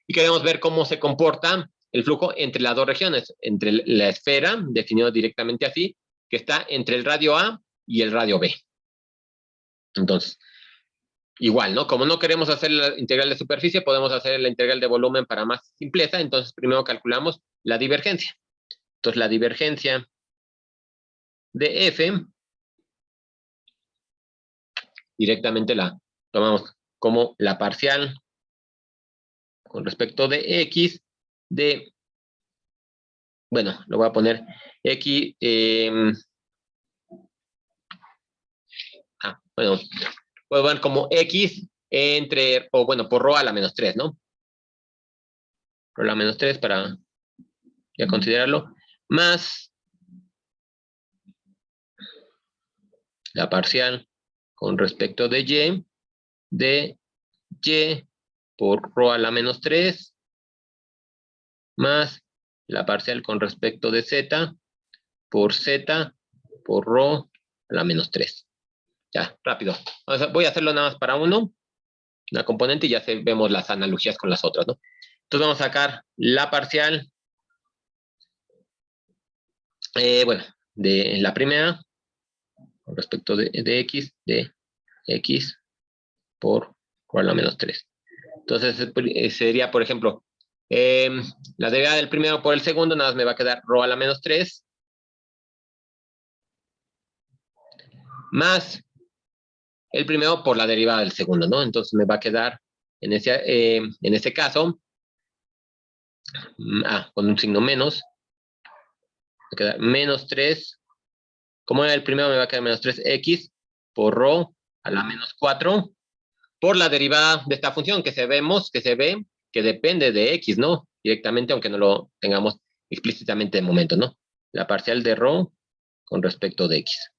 Y queremos ver cómo se comporta el flujo entre las dos regiones, entre la esfera, definido directamente así, que está entre el radio A y el radio B. Entonces, igual, ¿no? Como no queremos hacer la integral de superficie, podemos hacer la integral de volumen para más simpleza. Entonces, primero calculamos la divergencia. Entonces, la divergencia de F, directamente la tomamos como la parcial con respecto de X de, bueno, lo voy a poner X, bueno, puedo ver como X entre, o bueno, por ρ a la menos 3, ¿no? Ρ a la menos 3 para ya considerarlo, más la parcial con respecto de Y por ρ a la menos 3, más la parcial con respecto de Z por Z por ρ a la menos 3. Ya, rápido. Voy a hacerlo nada más para una componente y ya vemos las analogías con las otras, ¿no? Entonces vamos a sacar la parcial, bueno, de la primera, con respecto de X por ρ a la menos 3. Entonces sería, por ejemplo, la derivada del primero por el segundo, nada más me va a quedar ρ a la menos 3, más el primero por la derivada del segundo, ¿no? Entonces me va a quedar, en ese caso, con un signo menos, va a quedar menos 3, como era el primero, me va a quedar menos 3x por ρ a la menos 4, por la derivada de esta función que se ve que depende de x, ¿no? Directamente, aunque no lo tengamos explícitamente de momento, ¿no? La parcial de ρ con respecto de x.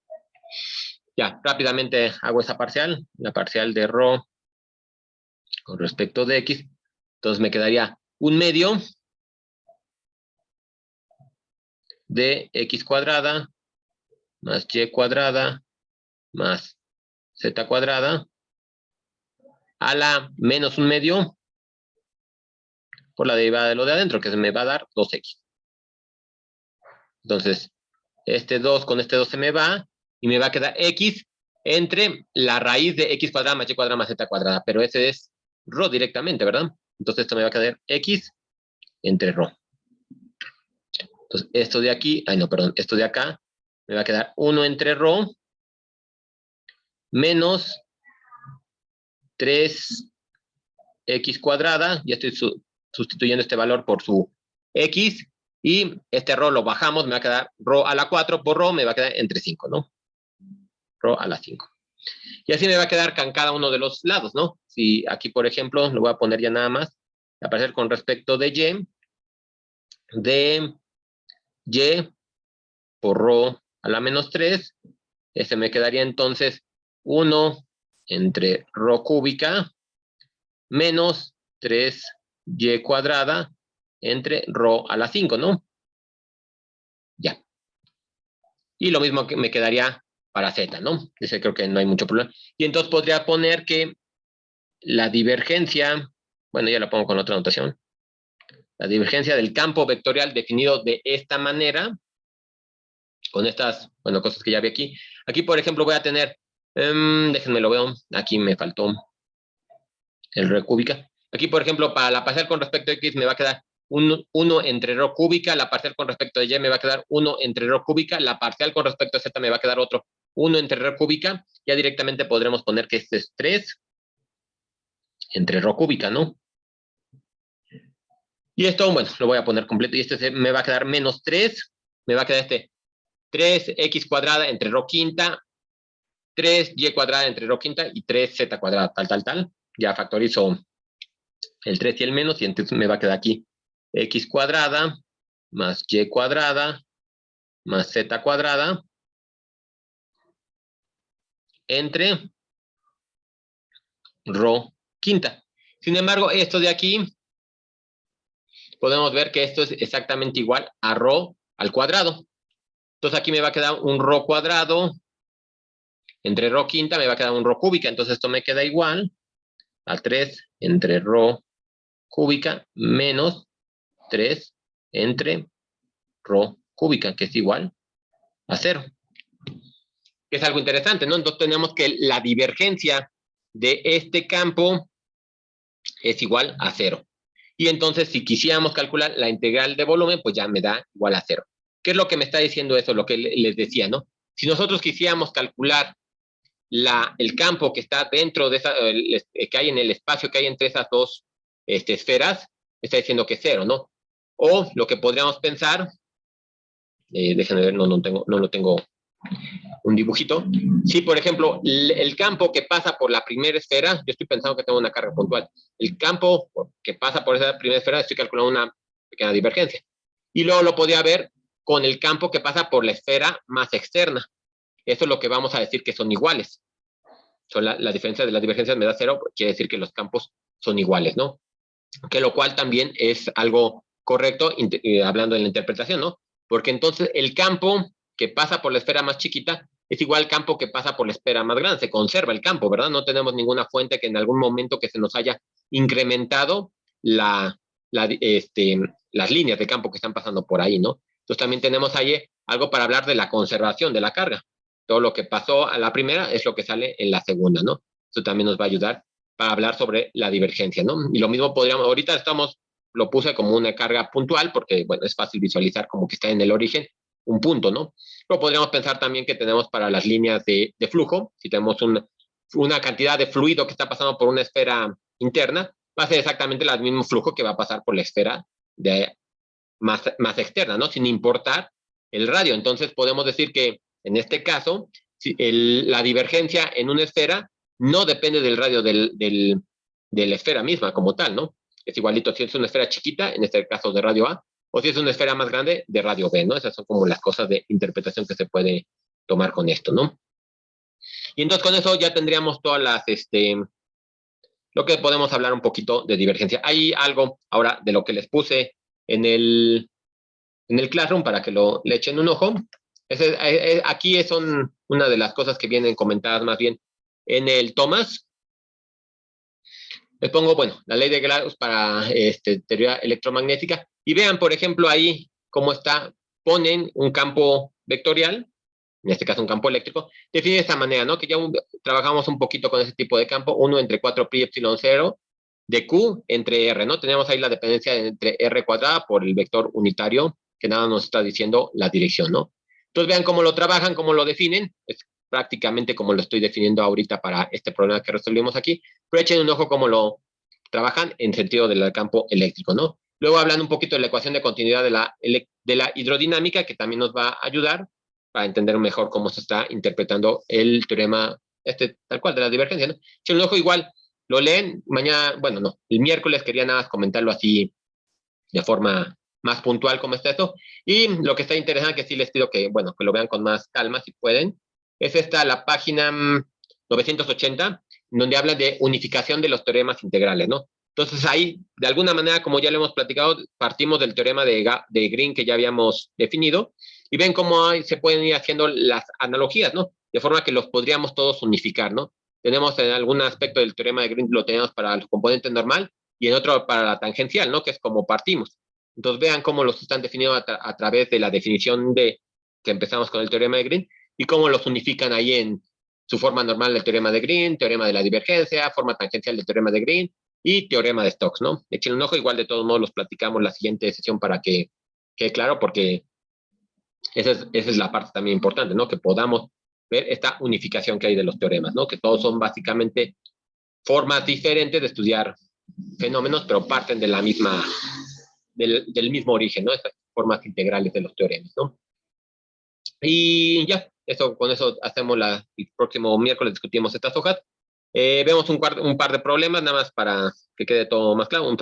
Ya, rápidamente hago esa parcial, la parcial de ρ con respecto de x. Entonces me quedaría un medio de x cuadrada más y cuadrada más z cuadrada a la menos un medio por la derivada de lo de adentro, que se me va a dar 2x. Entonces, este 2 con este 2 se me va y me va a quedar x entre la raíz de x cuadrada más y cuadrada más z cuadrada, pero ese es ρ directamente, ¿verdad? Entonces esto me va a quedar x entre ρ. Entonces esto de aquí, esto de acá me va a quedar 1 entre ρ menos 3x cuadrada, ya estoy sustituyendo este valor por su x, y este ρ lo bajamos, me va a quedar ρ a la 4 por ρ, me va a quedar entre 5, ¿no? Ρ a la 5. Y así me va a quedar con cada uno de los lados, ¿no? Si aquí, por ejemplo, lo voy a poner ya nada más, aparecer con respecto de y por rho a la menos 3, ese me quedaría entonces 1 entre rho cúbica menos 3y cuadrada entre rho a la 5, ¿no? Ya. Y lo mismo que me quedaría para z, ¿no? Ese creo que no hay mucho problema. Y entonces podría poner que la divergencia, bueno, ya la pongo con otra notación, la divergencia del campo vectorial definido de esta manera, con estas, bueno, cosas que ya vi aquí. Aquí, por ejemplo, voy a tener, déjenme lo veo, aquí me faltó el rho cúbica. Aquí, por ejemplo, para la parcial con respecto a x me va a quedar 1 entre rho cúbica, la parcial con respecto a y me va a quedar 1 entre rho cúbica, la parcial con respecto a z me va a quedar otro 1 entre rho cúbica. Ya directamente podremos poner que este es 3 entre rho cúbica, ¿no? Y esto, bueno, lo voy a poner completo. Y este me va a quedar menos 3. Me va a quedar este 3x cuadrada entre rho quinta, 3y cuadrada entre rho quinta y 3z cuadrada, tal. Ya factorizo el 3 y el menos, y entonces me va a quedar aquí x cuadrada más y cuadrada más z cuadrada entre rho quinta. Sin embargo, esto de aquí, podemos ver que esto es exactamente igual a rho al cuadrado. Entonces aquí me va a quedar un rho cuadrado entre rho quinta, me va a quedar un rho cúbica. Entonces esto me queda igual a 3 entre rho cúbica menos 3 entre rho cúbica, que es igual a 0. Que es algo interesante, ¿no? Entonces tenemos que la divergencia de este campo es igual a 0. Y entonces, si quisiéramos calcular la integral de volumen, pues ya me da igual a 0. ¿Qué es lo que me está diciendo eso? Lo que les decía, ¿no? Si nosotros quisiéramos calcular el campo que está dentro de esa, que hay en el espacio que hay entre esas dos esferas, está diciendo que es 0, ¿no? O lo que podríamos pensar, déjenme ver, no lo tengo un dibujito. Si, por ejemplo, el campo que pasa por la primera esfera, yo estoy pensando que tengo una carga puntual, el campo que pasa por esa primera esfera, estoy calculando una pequeña divergencia. Y luego lo podría ver con el campo que pasa por la esfera más externa. Eso es lo que vamos a decir que son iguales. La diferencia de las divergencias me da 0, quiere decir que los campos son iguales, ¿no? Que lo cual también es algo correcto, hablando de la interpretación, ¿no? Porque entonces el campo que pasa por la esfera más chiquita es igual al campo que pasa por la esfera más grande, se conserva el campo, ¿verdad? No tenemos ninguna fuente que en algún momento que se nos haya incrementado las líneas de campo que están pasando por ahí, ¿no? Entonces también tenemos ahí algo para hablar de la conservación de la carga. Todo lo que pasó a la primera es lo que sale en la segunda, ¿no? Eso también nos va a ayudar para hablar sobre la divergencia, ¿no? Y lo mismo podríamos, ahorita lo puse como una carga puntual porque, bueno, es fácil visualizar como que está en el origen un punto, ¿no? Pero podríamos pensar también que tenemos para las líneas de flujo, si tenemos una cantidad de fluido que está pasando por una esfera interna, va a ser exactamente el mismo flujo que va a pasar por la esfera más externa, ¿no? Sin importar el radio. Entonces podemos decir que en este caso, la divergencia en una esfera no depende del radio de la esfera misma como tal, ¿no? Es igualito si es una esfera chiquita, en este caso de radio A, o si es una esfera más grande de radio B, ¿no? Esas son como las cosas de interpretación que se puede tomar con esto, ¿no? Y entonces con eso ya tendríamos todas lo que podemos hablar un poquito de divergencia. Hay algo ahora de lo que les puse en el Classroom para que le echen un ojo. Aquí son una de las cosas que vienen comentadas más bien en el Thomas. Les pongo, bueno, la ley de Gauss para teoría electromagnética. Y vean, por ejemplo, ahí cómo ponen un campo vectorial, en este caso un campo eléctrico, define de esta manera, ¿no? Que ya trabajamos un poquito con ese tipo de campo, 1 entre 4 pi epsilon 0 de Q entre R, ¿no? Tenemos ahí la dependencia entre R cuadrada por el vector unitario, que nada nos está diciendo la dirección, ¿no? Entonces vean cómo lo trabajan, cómo lo definen, es prácticamente como lo estoy definiendo ahorita para este problema que resolvimos aquí, pero echen un ojo cómo lo trabajan en sentido del campo eléctrico, ¿no? Luego hablan un poquito de la ecuación de continuidad de la hidrodinámica, que también nos va a ayudar para entender mejor cómo se está interpretando el teorema tal cual, de la divergencia, ¿no? Échenle un ojo igual, lo leen, mañana, bueno, no, el miércoles quería nada más comentarlo así de forma más puntual como está esto. Y lo que está interesante, que sí les pido que, bueno, que lo vean con más calma si pueden, es esta, la página 980, donde habla de unificación de los teoremas integrales, ¿no? Entonces ahí, de alguna manera, como ya lo hemos platicado, partimos del teorema de Green que ya habíamos definido y ven cómo se pueden ir haciendo las analogías, ¿no? De forma que los podríamos todos unificar, ¿no? Tenemos en algún aspecto del teorema de Green, lo tenemos para el componente normal y en otro para la tangencial, ¿no? Que es como partimos. Entonces vean cómo los están definiendo a través de la definición de que empezamos con el teorema de Green y cómo los unifican ahí en su forma normal del teorema de Green, teorema de la divergencia, forma tangencial del teorema de Green y teorema de Stokes, ¿no? Echen un ojo, igual de todos modos los platicamos la siguiente sesión para que quede claro, porque esa es la parte también importante, ¿no? Que podamos ver esta unificación que hay de los teoremas, ¿no? Que todos son básicamente formas diferentes de estudiar fenómenos, pero parten de la misma, del mismo origen, ¿no? Estas formas integrales de los teoremas, ¿no? Y ya, con eso hacemos el próximo miércoles discutimos estas hojas. Vemos un par de problemas, nada más para que quede todo más claro.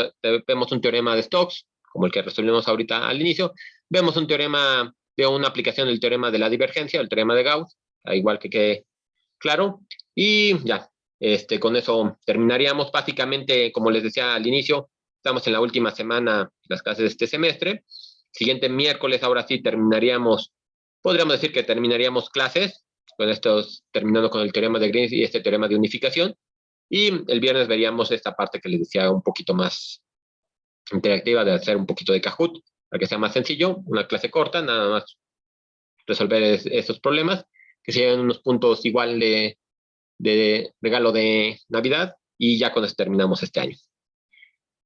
Vemos un teorema de Stokes, como el que resolvimos ahorita al inicio. Vemos un teorema de una aplicación del teorema de la divergencia, el teorema de Gauss, igual que quede claro. Y ya, con eso terminaríamos. Básicamente, como les decía al inicio, estamos en la última semana de las clases de este semestre. Siguiente miércoles, ahora sí, podríamos decir que terminaríamos clases, con estos, terminando con el teorema de Green y este teorema de unificación. Y el viernes veríamos esta parte que les decía un poquito más interactiva, de hacer un poquito de Kahoot, para que sea más sencillo, una clase corta, nada más resolver esos problemas, que sean unos puntos igual de regalo de Navidad, y ya con eso terminamos este año.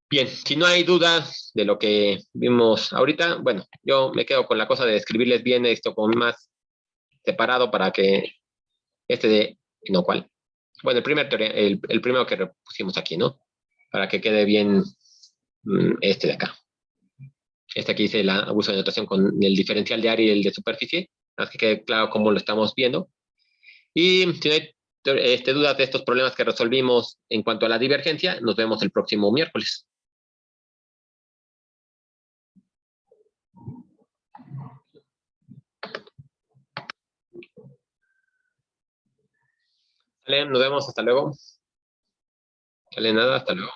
Bien, si no hay dudas de lo que vimos ahorita, bueno, yo me quedo con la cosa de escribirles bien esto con más separado para que no, ¿cuál? Bueno, el primero que pusimos aquí, ¿no? Para que quede bien este de acá. Este aquí dice el abuso de notación con el diferencial de área y el de superficie, para que quede claro cómo lo estamos viendo. Y si no hay dudas de estos problemas que resolvimos en cuanto a la divergencia, nos vemos el próximo miércoles. Nos vemos, hasta luego. Sale nada, hasta luego.